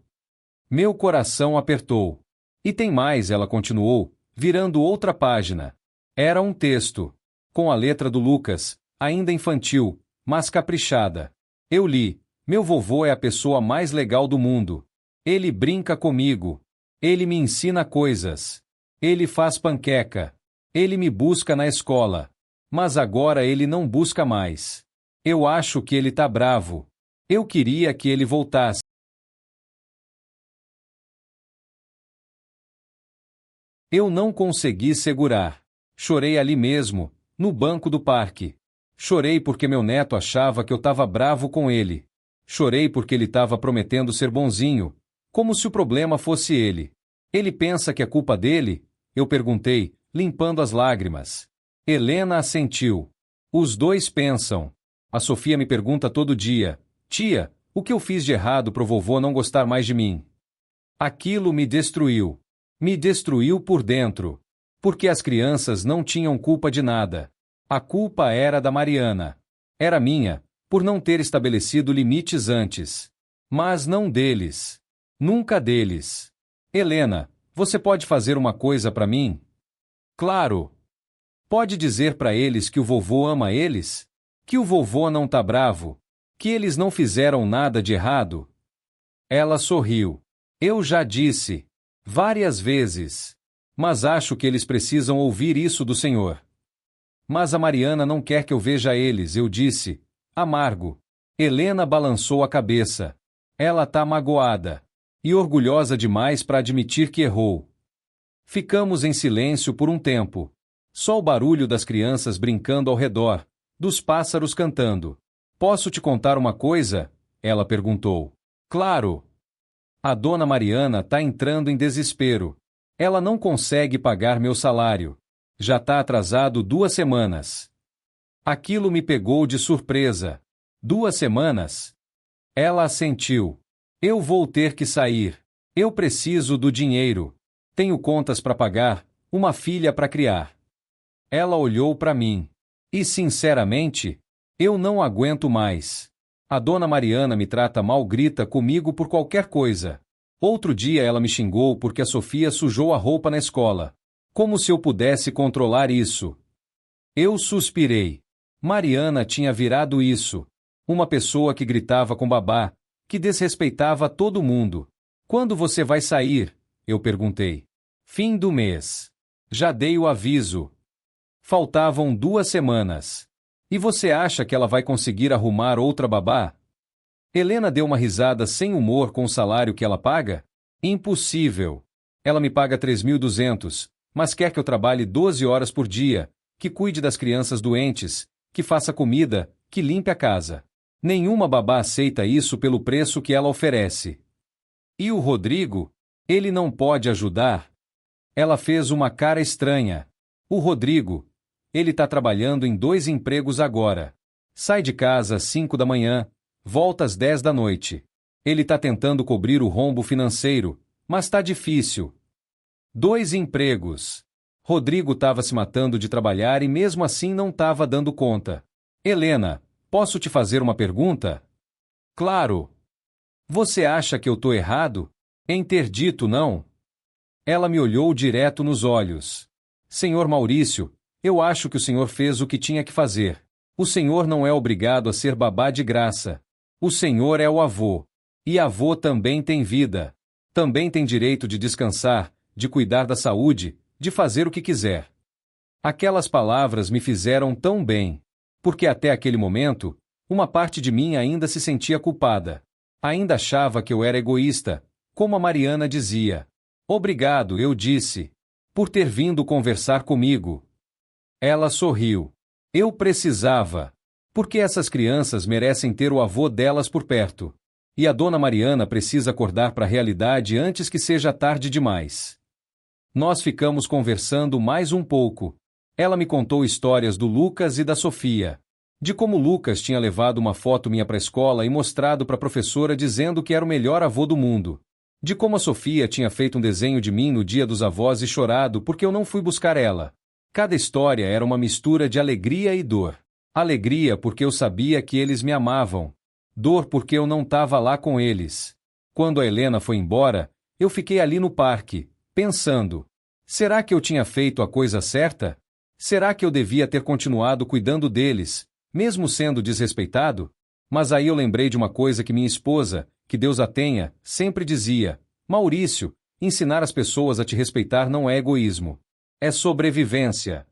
Meu coração apertou. E tem mais, ela continuou, virando outra página. Era um texto, com a letra do Lucas, ainda infantil, mas caprichada. Eu li, meu vovô é a pessoa mais legal do mundo. Ele brinca comigo. Ele me ensina coisas. Ele faz panqueca. Ele me busca na escola. Mas agora ele não busca mais. Eu acho que ele tá bravo. Eu queria que ele voltasse. Eu não consegui segurar. Chorei ali mesmo, no banco do parque. Chorei porque meu neto achava que eu estava bravo com ele. Chorei porque ele estava prometendo ser bonzinho, como se o problema fosse ele. Ele pensa que é culpa dele? Eu perguntei, limpando as lágrimas. Helena assentiu. Os dois pensam. A Sofia me pergunta todo dia, tia, o que eu fiz de errado pro vovô não gostar mais de mim? Aquilo me destruiu. Me destruiu por dentro. Porque as crianças não tinham culpa de nada. A culpa era da Mariana. Era minha, por não ter estabelecido limites antes. Mas não deles. Nunca deles. Helena, você pode fazer uma coisa para mim? Claro. Pode dizer para eles que o vovô ama eles? Que o vovô não tá bravo? Que eles não fizeram nada de errado? Ela sorriu. Eu já disse. Várias vezes. Mas acho que eles precisam ouvir isso do Senhor. Mas a Mariana não quer que eu veja eles, eu disse. Amargo. Helena balançou a cabeça. Ela tá magoada. E orgulhosa demais para admitir que errou. Ficamos em silêncio por um tempo. Só o barulho das crianças brincando ao redor, dos pássaros cantando. Posso te contar uma coisa? Ela perguntou. Claro. A dona Mariana tá entrando em desespero. Ela não consegue pagar meu salário. Já tá atrasado 2 semanas. Aquilo me pegou de surpresa. 2 semanas? Ela assentiu. Eu vou ter que sair. Eu preciso do dinheiro. Tenho contas para pagar, uma filha para criar. Ela olhou para mim. E sinceramente, eu não aguento mais. A dona Mariana me trata mal, grita comigo por qualquer coisa. Outro dia ela me xingou porque a Sofia sujou a roupa na escola. Como se eu pudesse controlar isso. Eu suspirei. Mariana tinha virado isso. Uma pessoa que gritava com babá, que desrespeitava todo mundo. Quando você vai sair? Eu perguntei. Fim do mês. Já dei o aviso. Faltavam 2 semanas. E você acha que ela vai conseguir arrumar outra babá? Helena deu uma risada sem humor com o salário que ela paga? Impossível. Ela me paga 3.200, mas quer que eu trabalhe 12 horas por dia, que cuide das crianças doentes, que faça comida, que limpe a casa. Nenhuma babá aceita isso pelo preço que ela oferece. E o Rodrigo? Ele não pode ajudar? Ela fez uma cara estranha. O Rodrigo, ele tá trabalhando em 2 empregos agora. Sai de casa às 5 da manhã, volta às 10 da noite. Ele tá tentando cobrir o rombo financeiro, mas tá difícil. 2 empregos. Rodrigo tava se matando de trabalhar e mesmo assim não tava dando conta. Helena, posso te fazer uma pergunta? Claro. Você acha que eu tô errado em ter dito não? Ela me olhou direto nos olhos. Senhor Maurício, eu acho que o senhor fez o que tinha que fazer. O senhor não é obrigado a ser babá de graça. O senhor é o avô. E avô também tem vida. Também tem direito de descansar, de cuidar da saúde, de fazer o que quiser. Aquelas palavras me fizeram tão bem, porque até aquele momento, uma parte de mim ainda se sentia culpada. Ainda achava que eu era egoísta, como a Mariana dizia. Obrigado, eu disse, por ter vindo conversar comigo. Ela sorriu. Eu precisava. Porque essas crianças merecem ter o avô delas por perto. E a dona Mariana precisa acordar para a realidade antes que seja tarde demais. Nós ficamos conversando mais um pouco. Ela me contou histórias do Lucas e da Sofia. De como Lucas tinha levado uma foto minha para a escola e mostrado para a professora dizendo que era o melhor avô do mundo. De como a Sofia tinha feito um desenho de mim no dia dos avós e chorado porque eu não fui buscar ela. Cada história era uma mistura de alegria e dor. Alegria porque eu sabia que eles me amavam. Dor porque eu não estava lá com eles. Quando a Helena foi embora, eu fiquei ali no parque, pensando. Será que eu tinha feito a coisa certa? Será que eu devia ter continuado cuidando deles, mesmo sendo desrespeitado? Mas aí eu lembrei de uma coisa que minha esposa, que Deus a tenha, sempre dizia. Maurício, ensinar as pessoas a te respeitar não é egoísmo. É sobrevivência.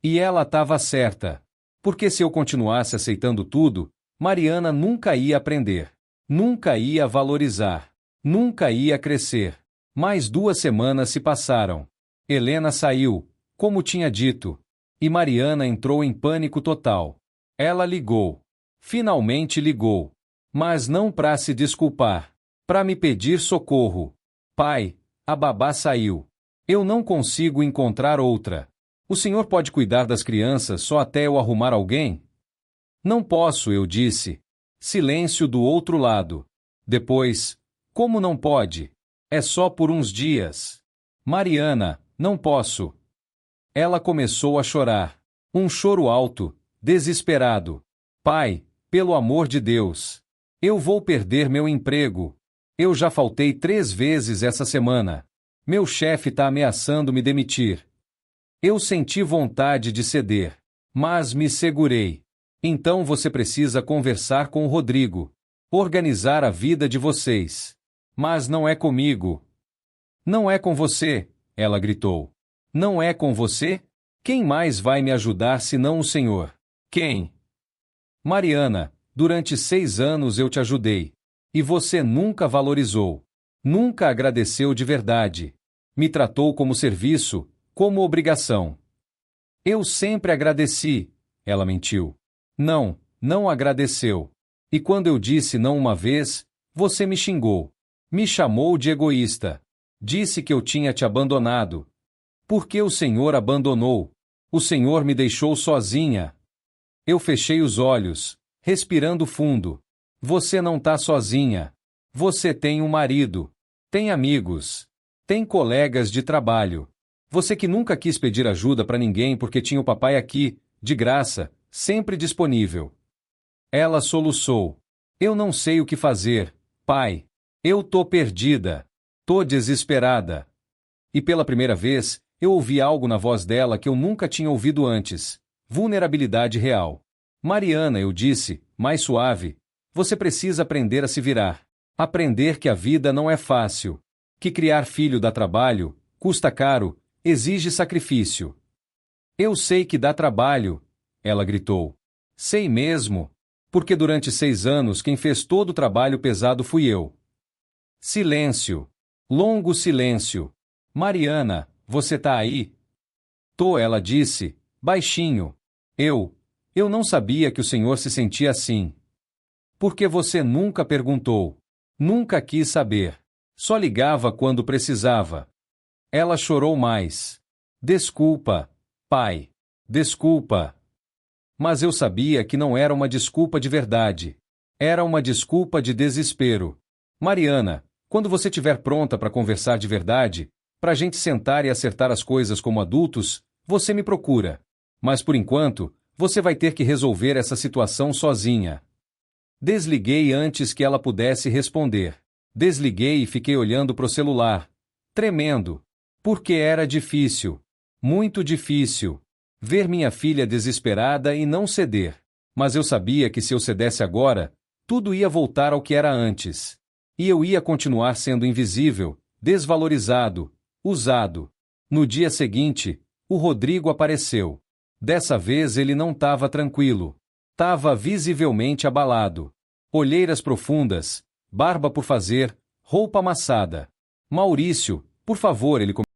E ela estava certa. Porque se eu continuasse aceitando tudo, Mariana nunca ia aprender. Nunca ia valorizar. Nunca ia crescer. Mais 2 semanas se passaram. Helena saiu, como tinha dito. E Mariana entrou em pânico total. Ela ligou. Finalmente ligou. Mas não para se desculpar. Para me pedir socorro. Pai, a babá saiu. Eu não consigo encontrar outra. O senhor pode cuidar das crianças só até eu arrumar alguém? Não posso, eu disse. Silêncio do outro lado. Depois, como não pode? É só por uns dias. Mariana, não posso. Ela começou a chorar. Um choro alto, desesperado. Pai, pelo amor de Deus. Eu vou perder meu emprego. Eu já faltei 3 vezes essa semana. Meu chefe está ameaçando me demitir. Eu senti vontade de ceder, mas me segurei. Então você precisa conversar com o Rodrigo. Organizar a vida de vocês. Mas não é comigo. Não é com você, ela gritou. Não é com você? Quem mais vai me ajudar senão o senhor? Quem? Mariana, durante 6 anos eu te ajudei. E você nunca valorizou. Nunca agradeceu de verdade. Me tratou como serviço, como obrigação. Eu sempre agradeci, ela mentiu. Não, não agradeceu. E quando eu disse não uma vez, Você me xingou. Me chamou de egoísta. Disse que eu tinha te abandonado. Por que o Senhor abandonou? O Senhor me deixou sozinha. Eu fechei os olhos, respirando fundo. Você não tá sozinha. Você tem um marido. Tem amigos. Tem colegas de trabalho. Você que nunca quis pedir ajuda para ninguém porque tinha o papai aqui, de graça, sempre disponível. Ela soluçou. Eu não sei o que fazer, pai. Eu tô perdida. Tô desesperada. E pela primeira vez, eu ouvi algo na voz dela que eu nunca tinha ouvido antes. Vulnerabilidade real. Mariana, eu disse, mais suave, você precisa aprender a se virar. Aprender que a vida não é fácil. Que criar filho dá trabalho, custa caro, exige sacrifício. Eu sei que dá trabalho, ela gritou. Sei mesmo, porque durante 6 anos quem fez todo o trabalho pesado fui eu. Silêncio. Longo silêncio. Mariana, você tá aí? Tô, ela disse, baixinho. Eu não sabia que o senhor se sentia assim. Porque você nunca perguntou. Nunca quis saber. Só ligava quando precisava. Ela chorou mais. Desculpa, pai. Desculpa. Mas eu sabia que não era uma desculpa de verdade. Era uma desculpa de desespero. Mariana, quando você estiver pronta para conversar de verdade, para a gente sentar e acertar as coisas como adultos, você me procura. Mas por enquanto, você vai ter que resolver essa situação sozinha. Desliguei antes que ela pudesse responder. Desliguei e fiquei olhando pro celular, tremendo. Porque era difícil. Muito difícil. Ver minha filha desesperada e não ceder. Mas eu sabia que se eu cedesse agora, tudo ia voltar ao que era antes. E eu ia continuar sendo invisível, desvalorizado, usado. No dia seguinte, o Rodrigo apareceu. Dessa vez ele não estava tranquilo. Tava visivelmente abalado. Olheiras profundas, barba por fazer, roupa amassada. Maurício, por favor, ele começou.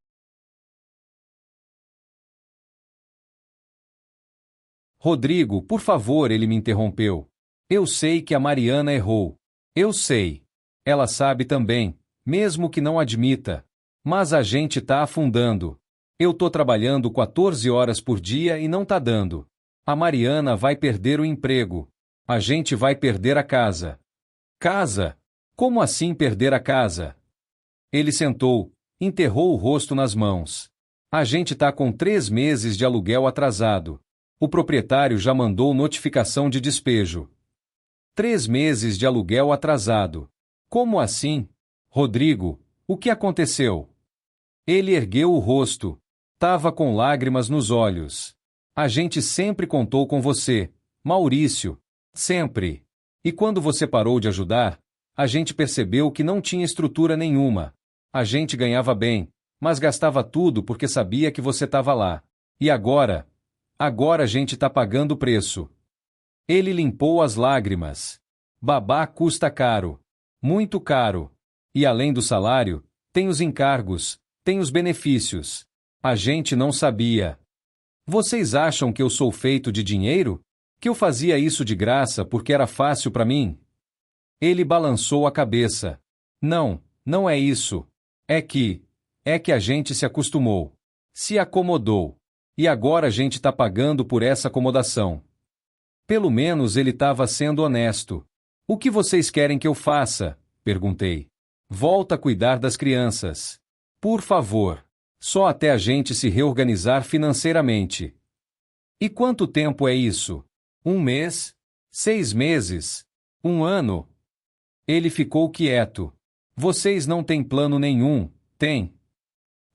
Rodrigo, por favor, ele me interrompeu. Eu sei que a Mariana errou. Eu sei. Ela sabe também, mesmo que não admita. Mas a gente tá afundando. Eu tô trabalhando 14 horas por dia e não tá dando. A Mariana vai perder o emprego. A gente vai perder a casa. Casa? Como assim perder a casa? Ele sentou, enterrou o rosto nas mãos. A gente tá com 3 meses de aluguel atrasado. O proprietário já mandou notificação de despejo. 3 meses de aluguel atrasado. Como assim? Rodrigo, o que aconteceu? Ele ergueu o rosto. Tava com lágrimas nos olhos. A gente sempre contou com você, Maurício. Sempre. E quando você parou de ajudar, a gente percebeu que não tinha estrutura nenhuma. A gente ganhava bem, mas gastava tudo porque sabia que você estava lá. E agora? Agora a gente tá pagando o preço. Ele limpou as lágrimas. Babá custa caro. Muito caro. E além do salário, tem os encargos, tem os benefícios. A gente não sabia. Vocês acham que eu sou feito de dinheiro? Que eu fazia isso de graça porque era fácil para mim? Ele balançou a cabeça. Não, não é isso. É que a gente se acostumou. Se acomodou. E agora a gente tá pagando por essa acomodação. Pelo menos ele estava sendo honesto. O que vocês querem que eu faça? Perguntei. Volta a cuidar das crianças. Por favor. Só até a gente se reorganizar financeiramente. E quanto tempo é isso? 1 mês? 6 meses? 1 ano? Ele ficou quieto. Vocês não têm plano nenhum, tem?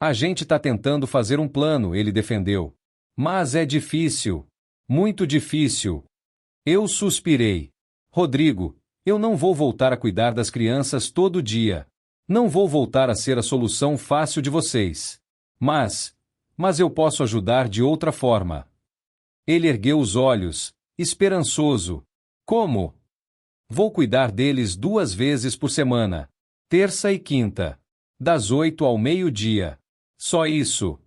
A gente tá tentando fazer um plano, ele defendeu. Mas é difícil. Muito difícil. Eu suspirei. Rodrigo, eu não vou voltar a cuidar das crianças todo dia. Não vou voltar a ser a solução fácil de vocês. Mas eu posso ajudar de outra forma. Ele ergueu os olhos, esperançoso. Como? Vou cuidar deles 2 vezes por semana. Terça e quinta. Das 8 ao meio-dia. Só isso.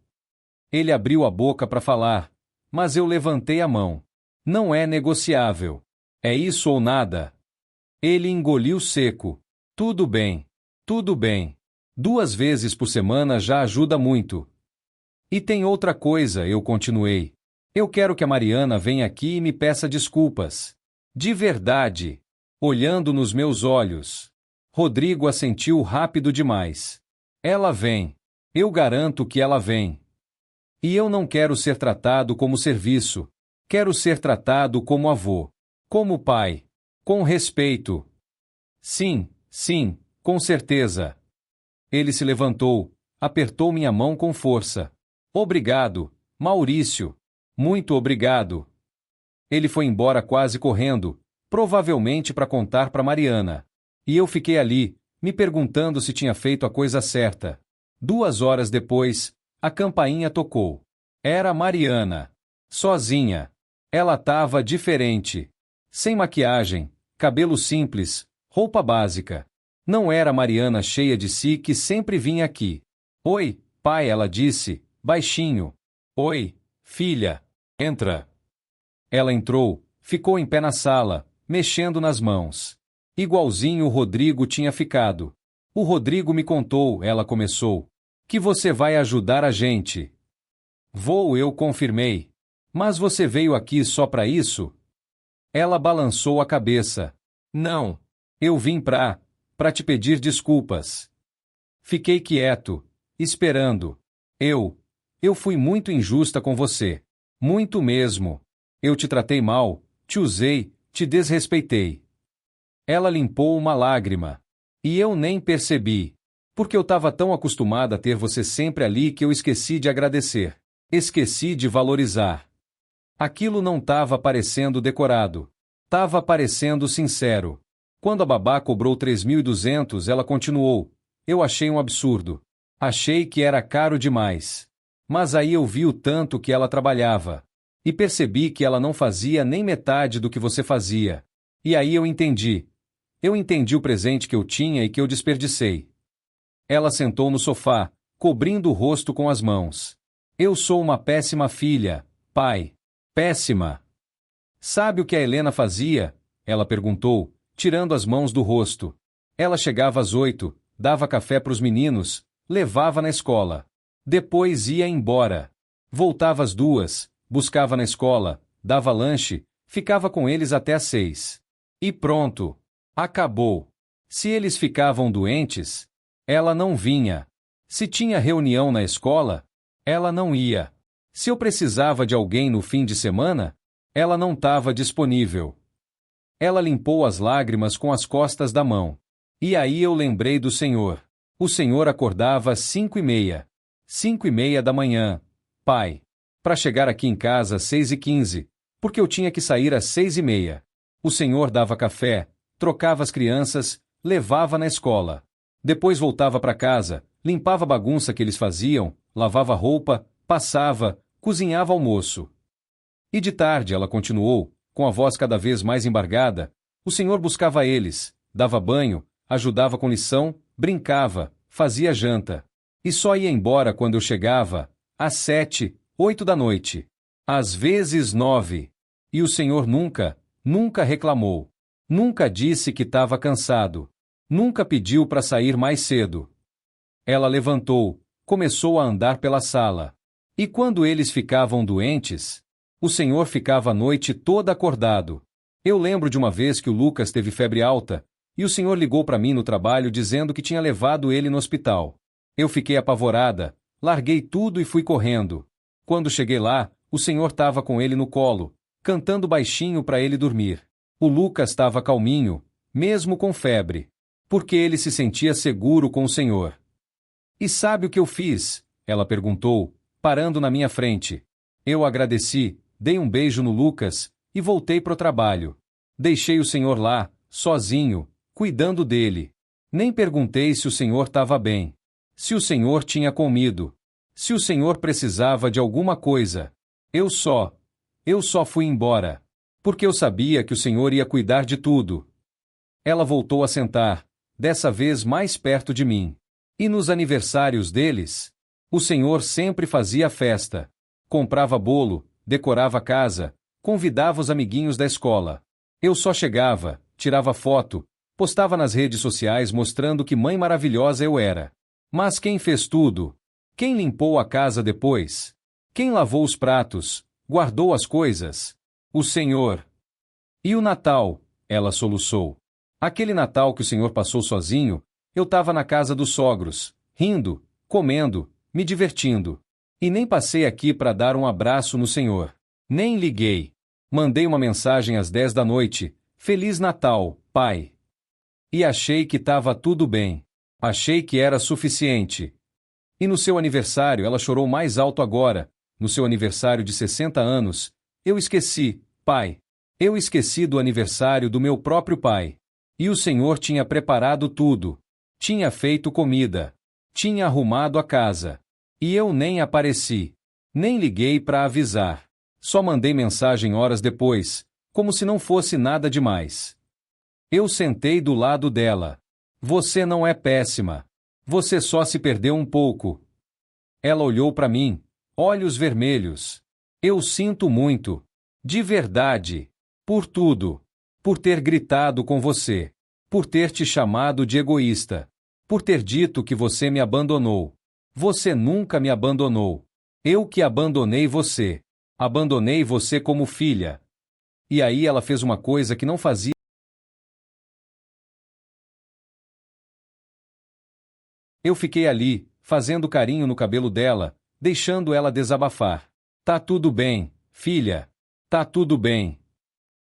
Ele abriu a boca para falar, mas eu levantei a mão. Não é negociável. É isso ou nada. Ele engoliu seco. Tudo bem. Tudo bem. 2 vezes por semana já ajuda muito. E tem outra coisa, eu continuei. Eu quero que a Mariana venha aqui e me peça desculpas. De verdade. Olhando nos meus olhos. Rodrigo assentiu rápido demais. Ela vem. Eu garanto que ela vem. E eu não quero ser tratado como serviço. Quero ser tratado como avô. Como pai. Com respeito. Sim, sim, com certeza. Ele se levantou, apertou minha mão com força. Obrigado, Maurício. Muito obrigado. Ele foi embora quase correndo, provavelmente para contar para Mariana. E eu fiquei ali, me perguntando se tinha feito a coisa certa. 2 horas depois, a campainha tocou. Era Mariana. Sozinha. Ela estava diferente. Sem maquiagem, cabelo simples, roupa básica. Não era a Mariana cheia de si que sempre vinha aqui. Oi, pai, ela disse, baixinho. Oi, filha. Entra. Ela entrou, ficou em pé na sala, mexendo nas mãos. Igualzinho o Rodrigo tinha ficado. O Rodrigo me contou, ela começou, que você vai ajudar a gente. Vou, eu confirmei. Mas você veio aqui só para isso? Ela balançou a cabeça. Não. Eu vim para te pedir desculpas. Fiquei quieto, esperando. Eu fui muito injusta com você. Muito mesmo. Eu te tratei mal, te usei, te desrespeitei. Ela limpou uma lágrima. E eu nem percebi. Porque eu estava tão acostumada a ter você sempre ali que eu esqueci de agradecer. Esqueci de valorizar. Aquilo não estava parecendo decorado. Tava parecendo sincero. Quando a babá cobrou 3.200, ela continuou. Eu achei um absurdo. Achei que era caro demais. Mas aí eu vi o tanto que ela trabalhava. E percebi que ela não fazia nem metade do que você fazia. E aí eu entendi. Eu entendi o presente que eu tinha e que eu desperdicei. Ela sentou no sofá, cobrindo o rosto com as mãos. Eu sou uma péssima filha, pai. Péssima. Sabe o que a Helena fazia? Ela perguntou, tirando as mãos do rosto. Ela chegava às 8, dava café para os meninos, levava na escola. Depois ia embora. Voltava às 2, buscava na escola, dava lanche, ficava com eles até às 6. E pronto. Acabou. Se eles ficavam doentes, ela não vinha. Se tinha reunião na escola, ela não ia. Se eu precisava de alguém no fim de semana, ela não estava disponível. Ela limpou as lágrimas com as costas da mão. E aí eu lembrei do Senhor. O Senhor acordava às 5h30. 5h30 da manhã. Pai. Para chegar aqui em casa às 6h15, porque eu tinha que sair às 6h30. O Senhor dava café, trocava as crianças, levava na escola. Depois voltava para casa, limpava a bagunça que eles faziam, lavava roupa, passava, cozinhava almoço. E de tarde ela continuou, com a voz cada vez mais embargada, o Senhor buscava eles, dava banho, ajudava com lição, brincava, fazia janta. E só ia embora quando eu chegava, às 7, 8 da noite. Às vezes 9. E o Senhor nunca reclamou. Nunca disse que estava cansado. Nunca pediu para sair mais cedo. Ela levantou, começou a andar pela sala. E quando eles ficavam doentes, o Senhor ficava a noite toda acordado. Eu lembro de uma vez que o Lucas teve febre alta, e o Senhor ligou para mim no trabalho dizendo que tinha levado ele no hospital. Eu fiquei apavorada, larguei tudo e fui correndo. Quando cheguei lá, o Senhor estava com ele no colo, cantando baixinho para ele dormir. O Lucas estava calminho, mesmo com febre, porque ele se sentia seguro com o Senhor. E sabe o que eu fiz? Ela perguntou, parando na minha frente. Eu agradeci, dei um beijo no Lucas e voltei pro trabalho. Deixei o Senhor lá, sozinho, cuidando dele. Nem perguntei se o Senhor estava bem, se o Senhor tinha comido, se o Senhor precisava de alguma coisa. Eu só fui embora, porque eu sabia que o Senhor ia cuidar de tudo. Ela voltou a sentar, dessa vez mais perto de mim. E nos aniversários deles, o Senhor sempre fazia festa. Comprava bolo, decorava a casa, convidava os amiguinhos da escola. Eu só chegava, tirava foto, Postava nas redes sociais mostrando que mãe maravilhosa eu era. Mas quem fez tudo? Quem limpou a casa depois? Quem lavou os pratos, guardou as coisas? O Senhor. E o Natal? Ela soluçou. Aquele Natal que o Senhor passou sozinho, eu estava na casa dos sogros, rindo, comendo, me divertindo. E nem passei aqui para dar um abraço no Senhor. Nem liguei. Mandei uma mensagem às 10 da noite. Feliz Natal, pai. E achei que estava tudo bem. Achei que era suficiente. E no seu aniversário ela chorou mais alto agora. No seu aniversário de 60 anos, eu esqueci, pai. Eu esqueci do aniversário do meu próprio pai. E o Senhor tinha preparado tudo. Tinha feito comida. Tinha arrumado a casa. E eu nem apareci. Nem liguei para avisar. Só mandei mensagem horas depois, como se não fosse nada demais. Eu sentei do lado dela. Você não é péssima. Você só se perdeu um pouco. Ela olhou para mim, olhos vermelhos. Eu sinto muito. De verdade. Por tudo. Por ter gritado com você. Por ter te chamado de egoísta. Por ter dito que você me abandonou. Você nunca me abandonou. Eu que abandonei você. Abandonei você como filha. E aí ela fez uma coisa que não fazia. Eu fiquei ali, fazendo carinho no cabelo dela, deixando ela desabafar. Tá tudo bem, filha. Tá tudo bem.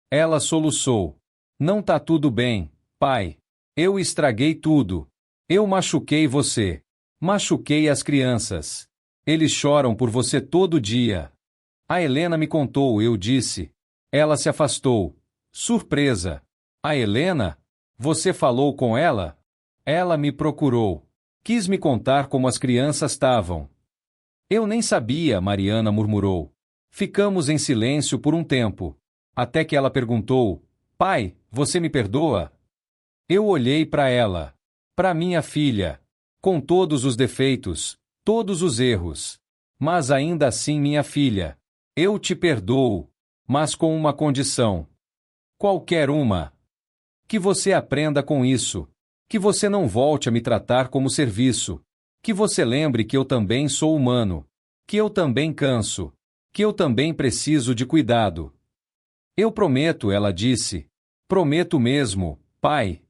Ela soluçou. Não tá tudo bem, pai. Eu estraguei tudo. Eu machuquei você. Machuquei as crianças. Eles choram por você todo dia. A Helena me contou, eu disse. Ela se afastou. Surpresa. A Helena? Você falou com ela? Ela me procurou. Quis me contar como as crianças estavam. Eu nem sabia, Mariana murmurou. Ficamos em silêncio por um tempo. Até que ela perguntou, pai, você me perdoa? Eu olhei para ela. Para minha filha. Com todos os defeitos, todos os erros. Mas ainda assim, minha filha. Eu te perdoo. Mas com uma condição. Qualquer uma. Que você aprenda com isso. Que você não volte a me tratar como serviço. Que você lembre que eu também sou humano. Que eu também canso. Que eu também preciso de cuidado. Eu prometo, ela disse. Prometo mesmo, pai.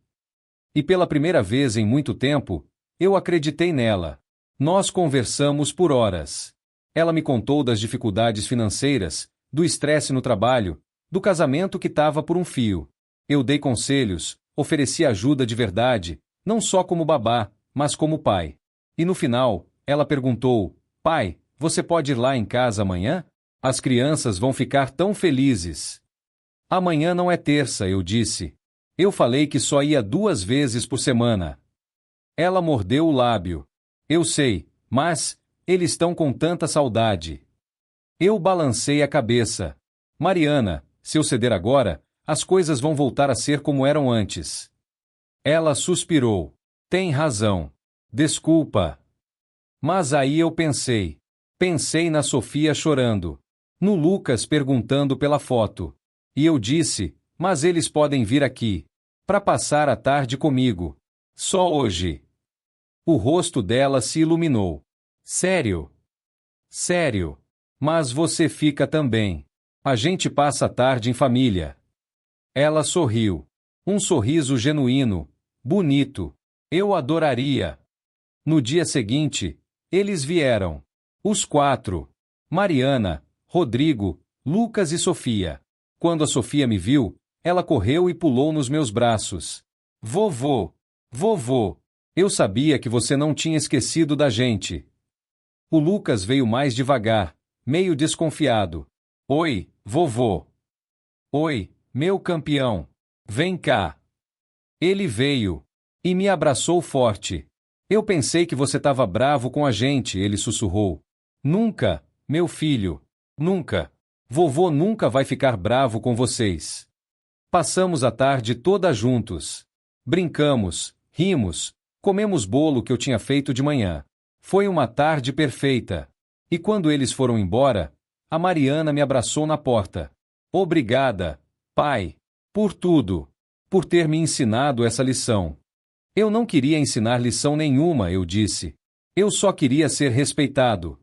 E pela primeira vez em muito tempo, eu acreditei nela. Nós conversamos por horas. Ela me contou das dificuldades financeiras, do estresse no trabalho, do casamento que estava por um fio. Eu dei conselhos, ofereci ajuda de verdade, não só como babá, mas como pai. E no final, ela perguntou, pai, você pode ir lá em casa amanhã? As crianças vão ficar tão felizes. Amanhã não é terça, eu disse. Eu falei que só ia 2 vezes por semana. Ela mordeu o lábio. Eu sei, mas eles estão com tanta saudade. Eu balancei a cabeça. Mariana, se eu ceder agora, as coisas vão voltar a ser como eram antes. Ela suspirou. Tem razão. Desculpa. Mas aí eu pensei. Pensei na Sofia chorando. No Lucas perguntando pela foto. E eu disse, mas eles podem vir aqui. Para passar a tarde comigo. Só hoje. O rosto dela se iluminou. Sério? Sério. Mas você fica também. A gente passa a tarde em família. Ela sorriu. Um sorriso genuíno, bonito. Eu adoraria. No dia seguinte, eles vieram. Os 4. Mariana, Rodrigo, Lucas e Sofia. Quando a Sofia me viu, ela correu e pulou nos meus braços. Vovô! Vovô! Eu sabia que você não tinha esquecido da gente. O Lucas veio mais devagar, meio desconfiado. Oi, vovô. Oi, meu campeão. Vem cá. Ele veio. E me abraçou forte. Eu pensei que você estava bravo com a gente, ele sussurrou. Nunca, meu filho. Nunca. Vovô nunca vai ficar bravo com vocês. Passamos a tarde toda juntos. Brincamos, rimos, comemos bolo que eu tinha feito de manhã. Foi uma tarde perfeita. E quando eles foram embora, a Mariana me abraçou na porta. Obrigada, pai, por tudo. por ter me ensinado essa lição. Eu não queria ensinar lição nenhuma, eu disse. Eu só queria ser respeitado.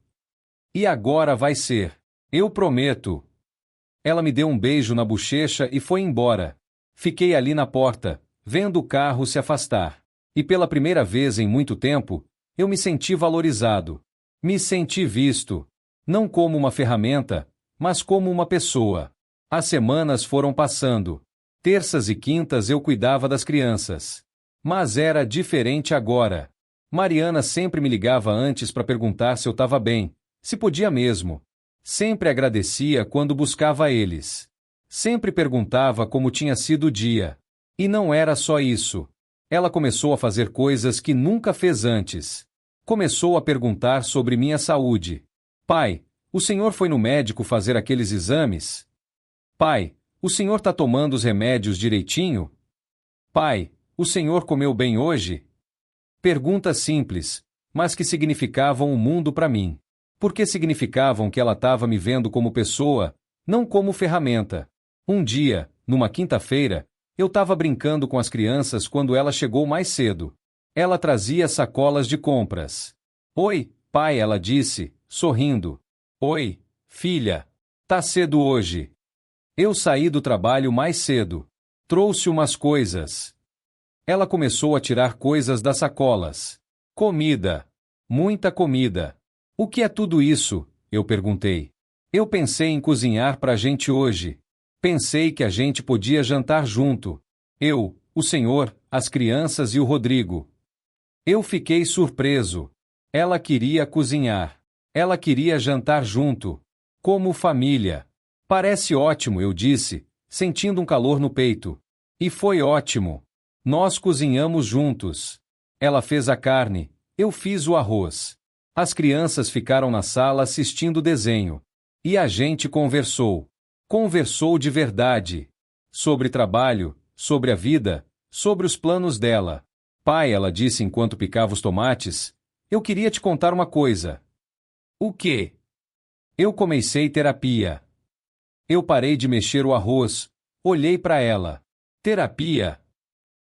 E agora vai ser. Eu prometo. Ela me deu um beijo na bochecha e foi embora. Fiquei ali na porta, vendo o carro se afastar. E pela primeira vez em muito tempo, eu me senti valorizado. Me senti visto. Não como uma ferramenta, mas como uma pessoa. As semanas foram passando. Terças e quintas eu cuidava das crianças. Mas era diferente agora. Mariana sempre me ligava antes para perguntar se eu estava bem, se podia mesmo. Sempre agradecia quando buscava eles. Sempre perguntava como tinha sido o dia. E não era só isso. Ela começou a fazer coisas que nunca fez antes. Começou a perguntar sobre minha saúde. Pai, o senhor foi no médico fazer aqueles exames? Pai, o senhor está tomando os remédios direitinho? Pai, o senhor comeu bem hoje? Perguntas simples, mas que significavam o mundo para mim. Porque significavam que ela estava me vendo como pessoa, não como ferramenta. Um dia, numa quinta-feira, eu estava brincando com as crianças quando ela chegou mais cedo. Ela trazia sacolas de compras. Oi, pai, ela disse, sorrindo. Oi, filha. Tá cedo hoje. Eu saí do trabalho mais cedo. Trouxe umas coisas. Ela começou a tirar coisas das sacolas. Comida. Muita comida. O que é tudo isso? Eu perguntei. Eu pensei em cozinhar pra gente hoje. Pensei que a gente podia jantar junto. Eu, o senhor, as crianças e o Rodrigo. Eu fiquei surpreso. Ela queria cozinhar. Ela queria jantar junto. Como família. Parece ótimo, eu disse, sentindo um calor no peito. E foi ótimo. Nós cozinhamos juntos. Ela fez a carne, eu fiz o arroz. As crianças ficaram na sala assistindo desenho. E a gente conversou. Conversou de verdade. Sobre trabalho, sobre a vida, sobre os planos dela. Pai, ela disse enquanto picava os tomates, eu queria te contar uma coisa. O quê? Eu comecei terapia. Eu parei de mexer o arroz, olhei para ela. Terapia?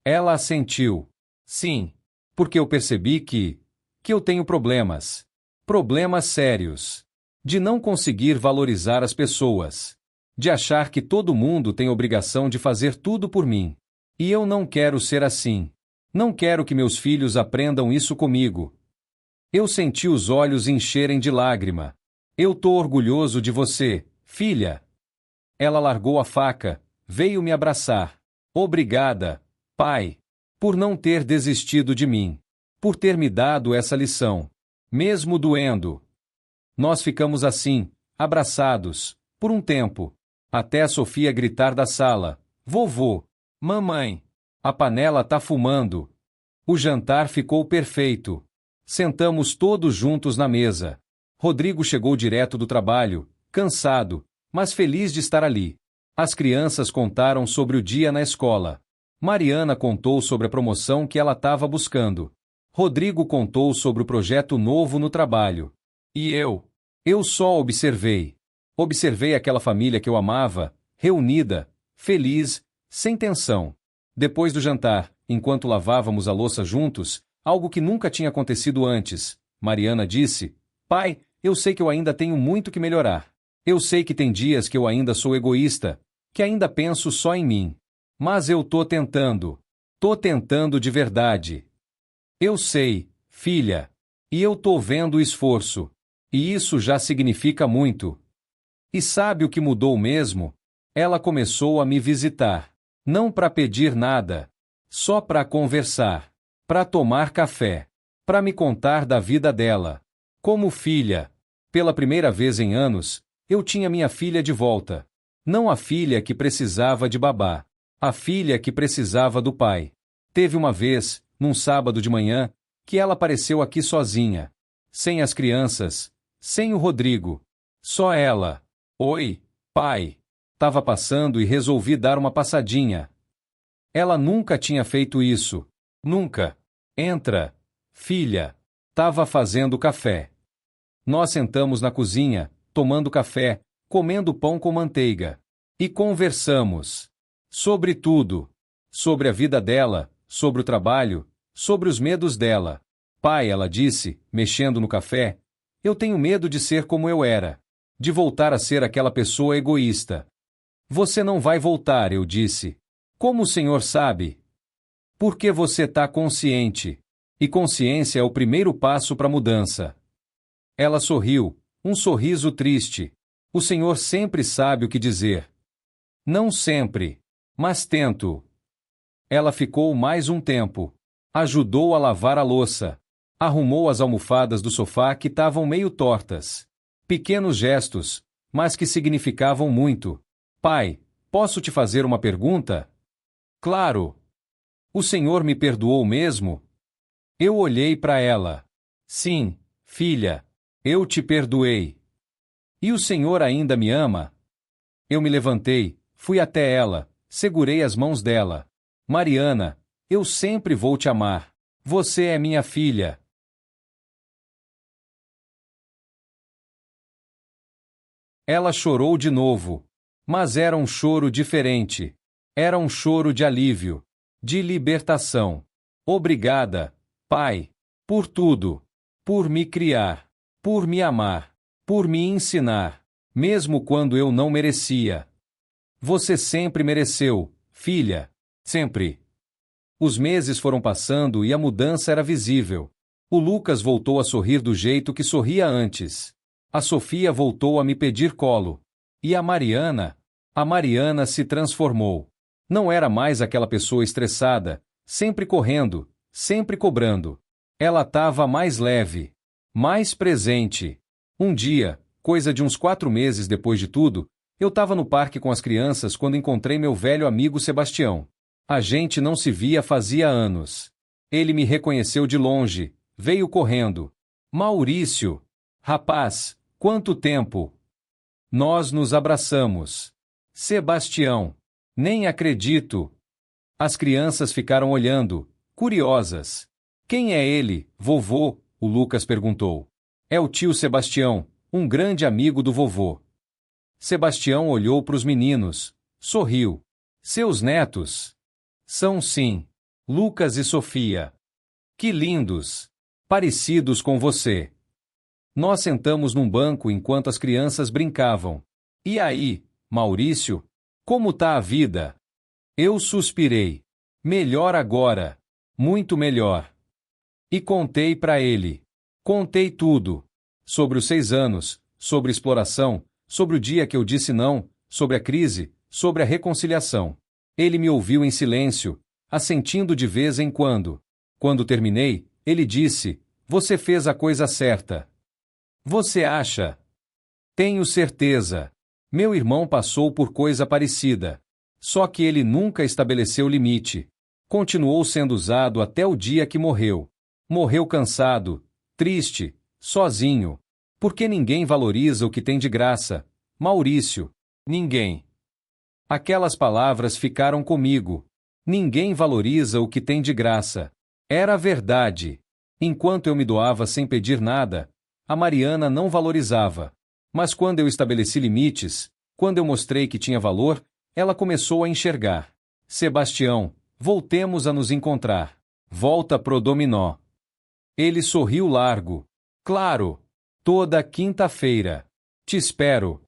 Ela assentiu. Sim, porque eu percebi que eu tenho problemas. Problemas sérios. De não conseguir valorizar as pessoas. De achar que todo mundo tem obrigação de fazer tudo por mim. E eu não quero ser assim. Não quero que meus filhos aprendam isso comigo. Eu senti os olhos encherem de lágrima. Eu tô orgulhoso de você, filha. Ela largou a faca, veio me abraçar. Obrigada, pai, por não ter desistido de mim. Por ter me dado essa lição. Mesmo doendo. Nós ficamos assim, abraçados, por um tempo. Até a Sofia gritar da sala. Vovô, mamãe, a panela tá fumando. O jantar ficou perfeito. Sentamos todos juntos na mesa. Rodrigo chegou direto do trabalho, cansado, mas feliz de estar ali. As crianças contaram sobre o dia na escola. Mariana contou sobre a promoção que ela estava buscando. Rodrigo contou sobre o projeto novo no trabalho. E eu só observei. Observei aquela família que eu amava, reunida, feliz, sem tensão. Depois do jantar, enquanto lavávamos a louça juntos, algo que nunca tinha acontecido antes, Mariana disse: Pai, eu sei que eu ainda tenho muito que melhorar. Eu sei que tem dias que eu ainda sou egoísta, que ainda penso só em mim. Mas eu tô tentando. Tô tentando de verdade. Eu sei, filha. E eu tô vendo o esforço. E isso já significa muito. E sabe o que mudou mesmo? Ela começou a me visitar. Não para pedir nada. Só para conversar. Para tomar café. Para me contar da vida dela. Como filha. Pela primeira vez em anos, eu tinha minha filha de volta. Não a filha que precisava de babá. A filha que precisava do pai. Teve uma vez, num sábado de manhã, que ela apareceu aqui sozinha. Sem as crianças. Sem o Rodrigo. Só ela. Oi, pai. Tava passando e resolvi dar uma passadinha. Ela nunca tinha feito isso. Nunca. Entra, filha. Tava fazendo café. Nós sentamos na cozinha, tomando café, comendo pão com manteiga. E conversamos. Sobre tudo. Sobre a vida dela, sobre o trabalho, sobre os medos dela. Pai, ela disse, mexendo no café, eu tenho medo de ser como eu era. De voltar a ser aquela pessoa egoísta. Você não vai voltar, eu disse. Como o senhor sabe? Porque você tá consciente. E consciência é o primeiro passo para a mudança. Ela sorriu, um sorriso triste. O senhor sempre sabe o que dizer. Não sempre. Mas tento. Ela ficou mais um tempo. Ajudou a lavar a louça. Arrumou as almofadas do sofá que estavam meio tortas. Pequenos gestos, mas que significavam muito. Pai, posso te fazer uma pergunta? Claro. O senhor me perdoou mesmo? Eu olhei para ela. Sim, filha, eu te perdoei. E o senhor ainda me ama? Eu me levantei, fui até ela, segurei as mãos dela. Mariana, eu sempre vou te amar. Você é minha filha. Ela chorou de novo. Mas era um choro diferente. Era um choro de alívio. De libertação. Obrigada, pai. Por tudo. Por me criar. Por me amar. Por me ensinar. Mesmo quando eu não merecia. Você sempre mereceu, filha. Sempre. Os meses foram passando e a mudança era visível. O Lucas voltou a sorrir do jeito que sorria antes. A Sofia voltou a me pedir colo. E a Mariana se transformou. Não era mais aquela pessoa estressada, sempre correndo, sempre cobrando. Ela estava mais leve, mais presente. Um dia, coisa de uns 4 meses depois de tudo, eu estava no parque com as crianças quando encontrei meu velho amigo Sebastião. A gente não se via fazia anos. Ele me reconheceu de longe, veio correndo. Maurício! Rapaz, quanto tempo! Nós nos abraçamos. Sebastião! Nem acredito! As crianças ficaram olhando, curiosas. Quem é ele, vovô? O Lucas perguntou. É o tio Sebastião, um grande amigo do vovô. Sebastião olhou para os meninos, sorriu. Seus netos? São sim. Lucas e Sofia. Que lindos! Parecidos com você. Nós sentamos num banco enquanto as crianças brincavam. E aí, Maurício? Como tá a vida? Eu suspirei. Melhor agora. Muito melhor. E contei para ele. Contei tudo. Sobre os 6 anos, sobre exploração, sobre o dia que eu disse não, sobre a crise, sobre a reconciliação. Ele me ouviu em silêncio, assentindo de vez em quando. Quando terminei, ele disse, você fez a coisa certa. Você acha? Tenho certeza. Meu irmão passou por coisa parecida. Só que ele nunca estabeleceu limite. Continuou sendo usado até o dia que morreu. Morreu cansado, triste, sozinho. Porque ninguém valoriza o que tem de graça. Maurício. Ninguém. Aquelas palavras ficaram comigo. Ninguém valoriza o que tem de graça. Era verdade. Enquanto eu me doava sem pedir nada, a Mariana não valorizava. Mas quando eu estabeleci limites, quando eu mostrei que tinha valor, ela começou a enxergar. Sebastião, voltemos a nos encontrar. Volta pro dominó. Ele sorriu largo. Claro. Toda quinta-feira. Te espero.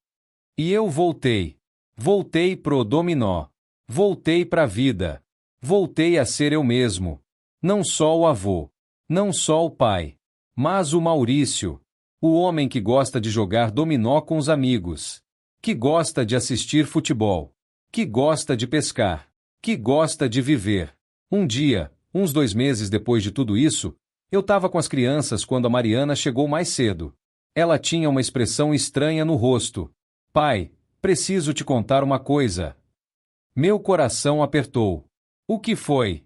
E eu voltei. Voltei pro dominó. Voltei pra vida. Voltei a ser eu mesmo. Não só o avô. Não só o pai. Mas o Maurício. O homem que gosta de jogar dominó com os amigos. Que gosta de assistir futebol. Que gosta de pescar. Que gosta de viver. Um dia, uns 2 meses depois de tudo isso, eu estava com as crianças quando a Mariana chegou mais cedo. Ela tinha uma expressão estranha no rosto. Pai, preciso te contar uma coisa. Meu coração apertou. O que foi?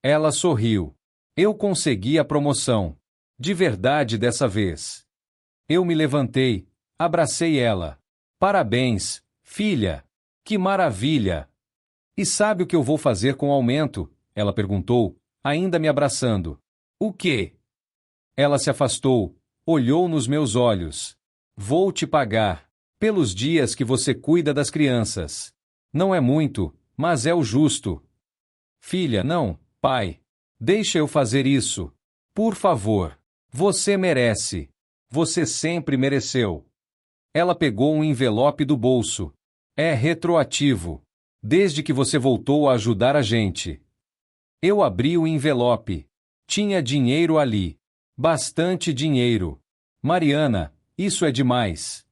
Ela sorriu. Eu consegui a promoção. De verdade dessa vez. Eu me levantei, abracei ela. Parabéns, filha! Que maravilha! E sabe o que eu vou fazer com o aumento? Ela perguntou, ainda me abraçando. O quê? Ela se afastou, olhou nos meus olhos. Vou te pagar, pelos dias que você cuida das crianças. Não é muito, mas é o justo. Filha, não, pai. Deixa eu fazer isso. Por favor. Você merece. Você sempre mereceu. Ela pegou um envelope do bolso. É retroativo. Desde que você voltou a ajudar a gente. Eu abri o envelope. Tinha dinheiro ali. Bastante dinheiro. Mariana, isso é demais.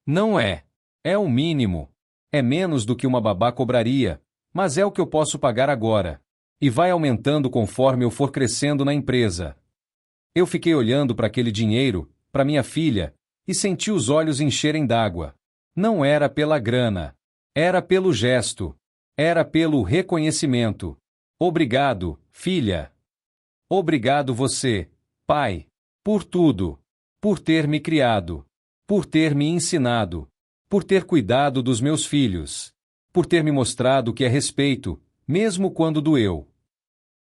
Não é. É o mínimo. É menos do que uma babá cobraria, mas é o que eu posso pagar agora. E vai aumentando conforme eu for crescendo na empresa. Eu fiquei olhando para aquele dinheiro, para minha filha, e senti os olhos encherem d'água. Não era pela grana. Era pelo gesto. Era pelo reconhecimento. Obrigado, filha. Obrigado você, pai, por tudo. Por ter me criado. Por ter me ensinado. Por ter cuidado dos meus filhos. Por ter me mostrado o que é respeito, mesmo quando doeu.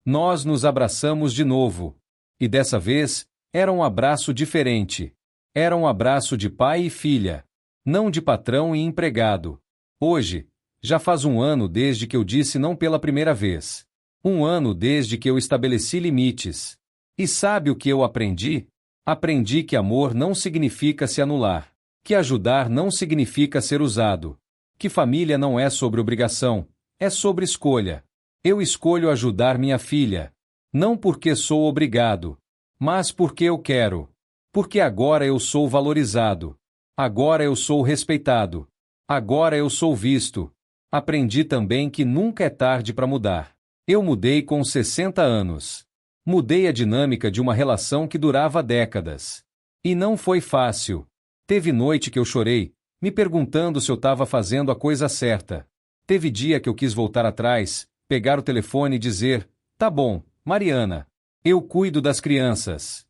Nós nos abraçamos de novo. E dessa vez, era um abraço diferente. Era um abraço de pai e filha. Não de patrão e empregado. Hoje, já faz um ano desde que eu disse não pela primeira vez. Um ano desde que eu estabeleci limites. E sabe o que eu aprendi? Aprendi que amor não significa se anular. Que ajudar não significa ser usado. Que família não é sobre obrigação, é sobre escolha. Eu escolho ajudar minha filha. Não porque sou obrigado, mas porque eu quero. Porque agora eu sou valorizado. Agora eu sou respeitado. Agora eu sou visto. Aprendi também que nunca é tarde para mudar. Eu mudei com 60 anos. Mudei a dinâmica de uma relação que durava décadas. E não foi fácil. Teve noite que eu chorei, me perguntando se eu estava fazendo a coisa certa. Teve dia que eu quis voltar atrás, pegar o telefone e dizer: tá bom, Mariana, eu cuido das crianças.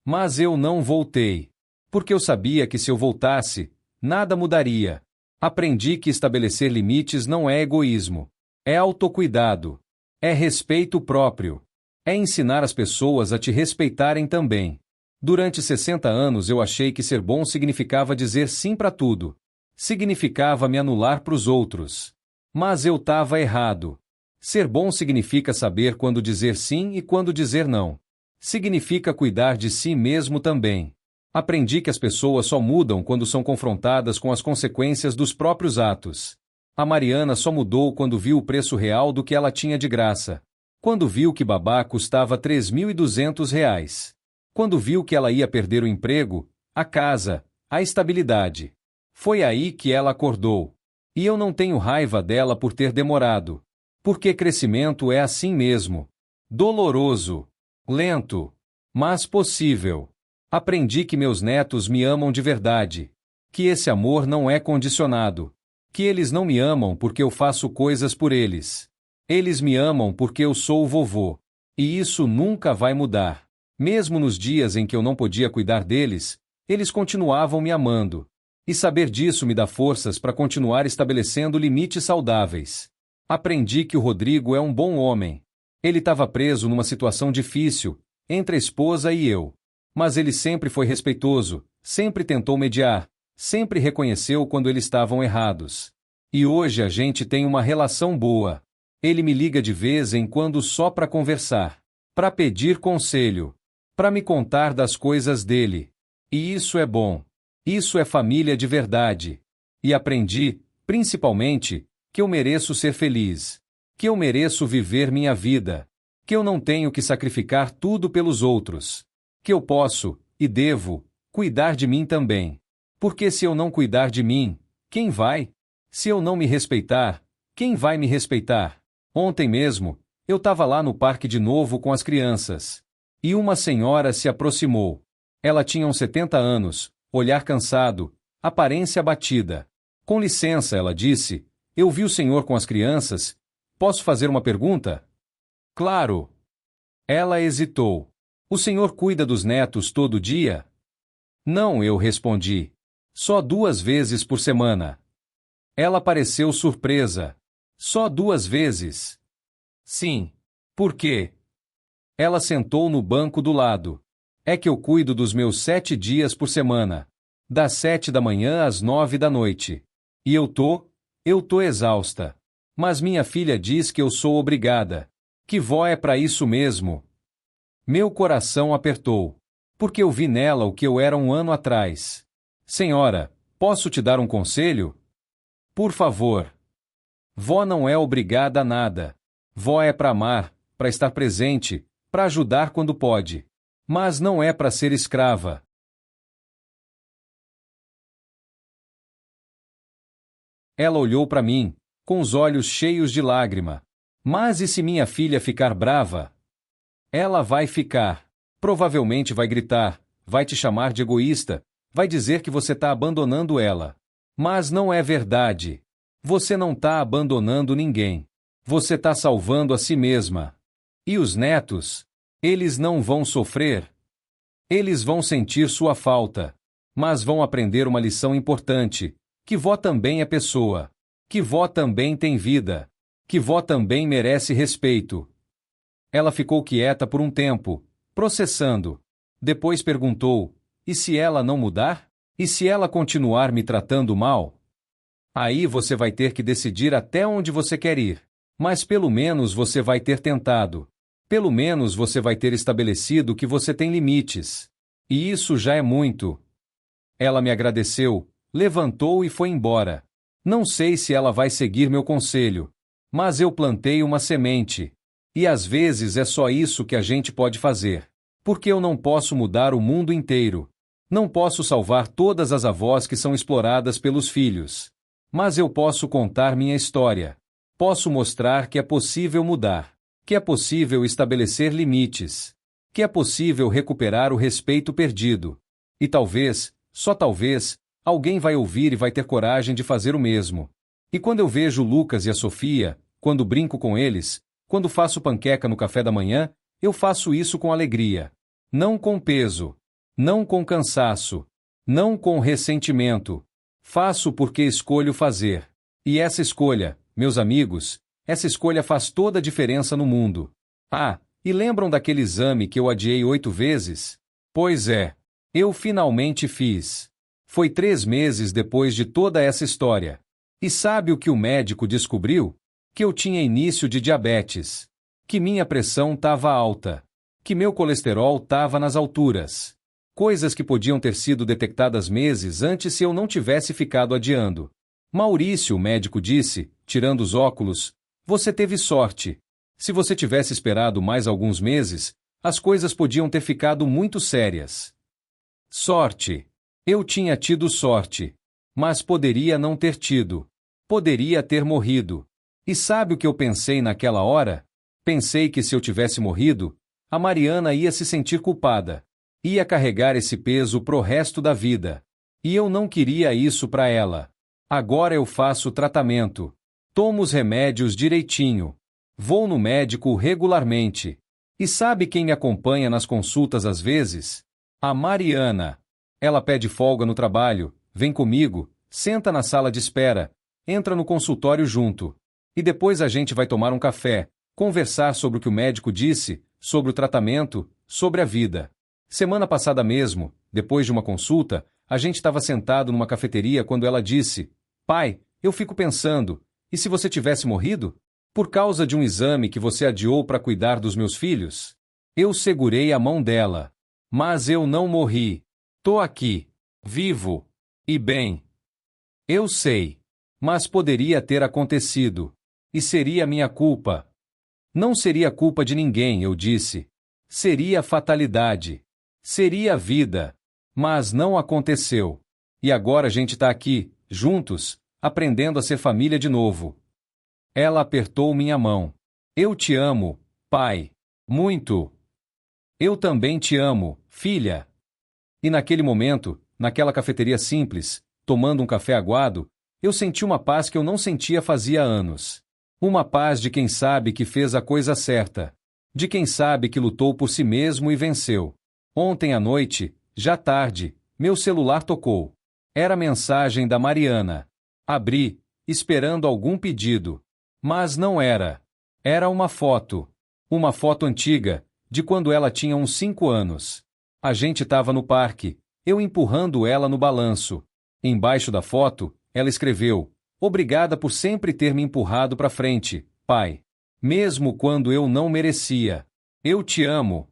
Mas eu não voltei. Porque eu sabia que se eu voltasse, nada mudaria. Aprendi que estabelecer limites não é egoísmo. É autocuidado. É respeito próprio. É ensinar as pessoas a te respeitarem também. Durante 60 anos eu achei que ser bom significava dizer sim para tudo. Significava me anular para os outros. Mas eu estava errado. Ser bom significa saber quando dizer sim e quando dizer não. Significa cuidar de si mesmo também. Aprendi que as pessoas só mudam quando são confrontadas com as consequências dos próprios atos. A Mariana só mudou quando viu o preço real do que ela tinha de graça. Quando viu que babá custava R$ 3.200. Quando viu que ela ia perder o emprego, a casa, a estabilidade. Foi aí que ela acordou. E eu não tenho raiva dela por ter demorado. Porque crescimento é assim mesmo. Doloroso. Lento. Mas possível. Aprendi que meus netos me amam de verdade. Que esse amor não é condicionado. Que eles não me amam porque eu faço coisas por eles. Eles me amam porque eu sou o vovô. E isso nunca vai mudar. Mesmo nos dias em que eu não podia cuidar deles, eles continuavam me amando. E saber disso me dá forças para continuar estabelecendo limites saudáveis. Aprendi que o Rodrigo é um bom homem. Ele estava preso numa situação difícil, entre a esposa e eu. Mas ele sempre foi respeitoso, sempre tentou mediar, sempre reconheceu quando eles estavam errados. E hoje a gente tem uma relação boa. Ele me liga de vez em quando só para conversar, para pedir conselho, para me contar das coisas dele. E isso é bom. Isso é família de verdade. E aprendi, principalmente, que eu mereço ser feliz, que eu mereço viver minha vida, que eu não tenho que sacrificar tudo pelos outros, que eu posso, e devo, cuidar de mim também. Porque se eu não cuidar de mim, quem vai? Se eu não me respeitar, quem vai me respeitar? Ontem mesmo, eu estava lá no parque de novo com as crianças. E uma senhora se aproximou. Ela tinha uns 70 anos, olhar cansado, aparência abatida. Com licença, ela disse, eu vi o senhor com as crianças. Posso fazer uma pergunta? Claro. Ela hesitou. O senhor cuida dos netos todo dia? Não, eu respondi. Só 2 vezes por semana. Ela pareceu surpresa. Só 2 vezes? Sim. Por quê? Ela sentou no banco do lado. É que eu cuido dos meus 7 dias por semana. Das 7 da manhã às 9 da noite. E eu tô exausta. Mas minha filha diz que eu sou obrigada. Que vó é para isso mesmo. Meu coração apertou. Porque eu vi nela o que eu era um ano atrás. Senhora, posso te dar um conselho? Por favor. Vó não é obrigada a nada. Vó é para amar, para estar presente, para ajudar quando pode. Mas não é para ser escrava. Ela olhou para mim, com os olhos cheios de lágrima. Mas e se minha filha ficar brava? Ela vai ficar. Provavelmente vai gritar, vai te chamar de egoísta, vai dizer que você está abandonando ela. Mas não é verdade. Você não está abandonando ninguém. Você está salvando a si mesma. E os netos? Eles não vão sofrer? Eles vão sentir sua falta. Mas vão aprender uma lição importante: que vó também é pessoa. Que vó também tem vida. Que vó também merece respeito. Ela ficou quieta por um tempo, processando. Depois perguntou: e se ela não mudar? E se ela continuar me tratando mal? Aí você vai ter que decidir até onde você quer ir. Mas pelo menos você vai ter tentado. Pelo menos você vai ter estabelecido que você tem limites. E isso já é muito. Ela me agradeceu, levantou e foi embora. Não sei se ela vai seguir meu conselho, mas eu plantei uma semente. E às vezes é só isso que a gente pode fazer. Porque eu não posso mudar o mundo inteiro. Não posso salvar todas as avós que são exploradas pelos filhos. Mas eu posso contar minha história. Posso mostrar que é possível mudar. Que é possível estabelecer limites. Que é possível recuperar o respeito perdido. E talvez, só talvez, alguém vai ouvir e vai ter coragem de fazer o mesmo. E quando eu vejo o Lucas e a Sofia, quando brinco com eles, quando faço panqueca no café da manhã, eu faço isso com alegria. Não com peso. Não com cansaço. Não com ressentimento. Faço porque escolho fazer. E essa escolha, meus amigos, essa escolha faz toda a diferença no mundo. Ah, e lembram daquele exame que eu adiei 8 vezes? Pois é. Eu finalmente fiz. Foi 3 meses depois de toda essa história. E sabe o que o médico descobriu? Que eu tinha início de diabetes. Que minha pressão estava alta. Que meu colesterol estava nas alturas. Coisas que podiam ter sido detectadas meses antes se eu não tivesse ficado adiando. Maurício, o médico disse, tirando os óculos, você teve sorte. Se você tivesse esperado mais alguns meses, as coisas podiam ter ficado muito sérias. Sorte. Eu tinha tido sorte. Mas poderia não ter tido. Poderia ter morrido. E sabe o que eu pensei naquela hora? Pensei que se eu tivesse morrido, a Mariana ia se sentir culpada. Ia carregar esse peso pro resto da vida. E eu não queria isso para ela. Agora eu faço tratamento. Tomo os remédios direitinho. Vou no médico regularmente. E sabe quem me acompanha nas consultas às vezes? A Mariana. Ela pede folga no trabalho, vem comigo, senta na sala de espera, entra no consultório junto. E depois a gente vai tomar um café, conversar sobre o que o médico disse, sobre o tratamento, sobre a vida. Semana passada mesmo, depois de uma consulta, a gente estava sentado numa cafeteria quando ela disse: pai, eu fico pensando, e se você tivesse morrido? Por causa de um exame que você adiou para cuidar dos meus filhos? Eu segurei a mão dela. Mas eu não morri. Tô aqui, vivo. E bem. Eu sei. Mas poderia ter acontecido. E seria minha culpa. Não seria culpa de ninguém, eu disse. Seria fatalidade. Seria vida. Mas não aconteceu. E agora a gente tá aqui, juntos, aprendendo a ser família de novo. Ela apertou minha mão. Eu te amo, pai. Muito. Eu também te amo, filha. E naquele momento, naquela cafeteria simples, tomando um café aguado, eu senti uma paz que eu não sentia fazia anos. Uma paz de quem sabe que fez a coisa certa. De quem sabe que lutou por si mesmo e venceu. Ontem à noite, já tarde, meu celular tocou. Era a mensagem da Mariana. Abri, esperando algum pedido. Mas não era. Era uma foto. Uma foto antiga, de quando ela tinha uns 5 anos. A gente estava no parque, eu empurrando ela no balanço. Embaixo da foto, ela escreveu: Obrigada por sempre ter me empurrado para frente, pai. Mesmo quando eu não merecia. Eu te amo.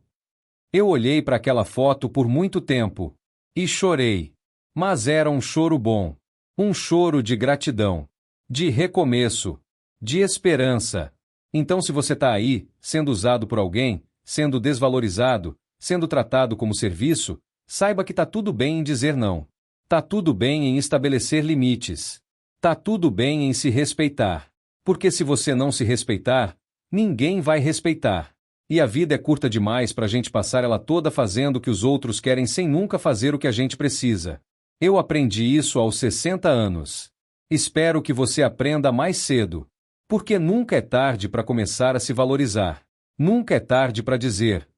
Eu olhei para aquela foto por muito tempo. E chorei. Mas era um choro bom. Um choro de gratidão. De recomeço. De esperança. Então, se você está aí, sendo usado por alguém, sendo desvalorizado, sendo tratado como serviço, saiba que tá tudo bem em dizer não. Tá tudo bem em estabelecer limites. Tá tudo bem em se respeitar. Porque se você não se respeitar, ninguém vai respeitar. E a vida é curta demais para a gente passar ela toda fazendo o que os outros querem sem nunca fazer o que a gente precisa. Eu aprendi isso aos 60 anos. Espero que você aprenda mais cedo. Porque nunca é tarde para começar a se valorizar. Nunca é tarde para dizer,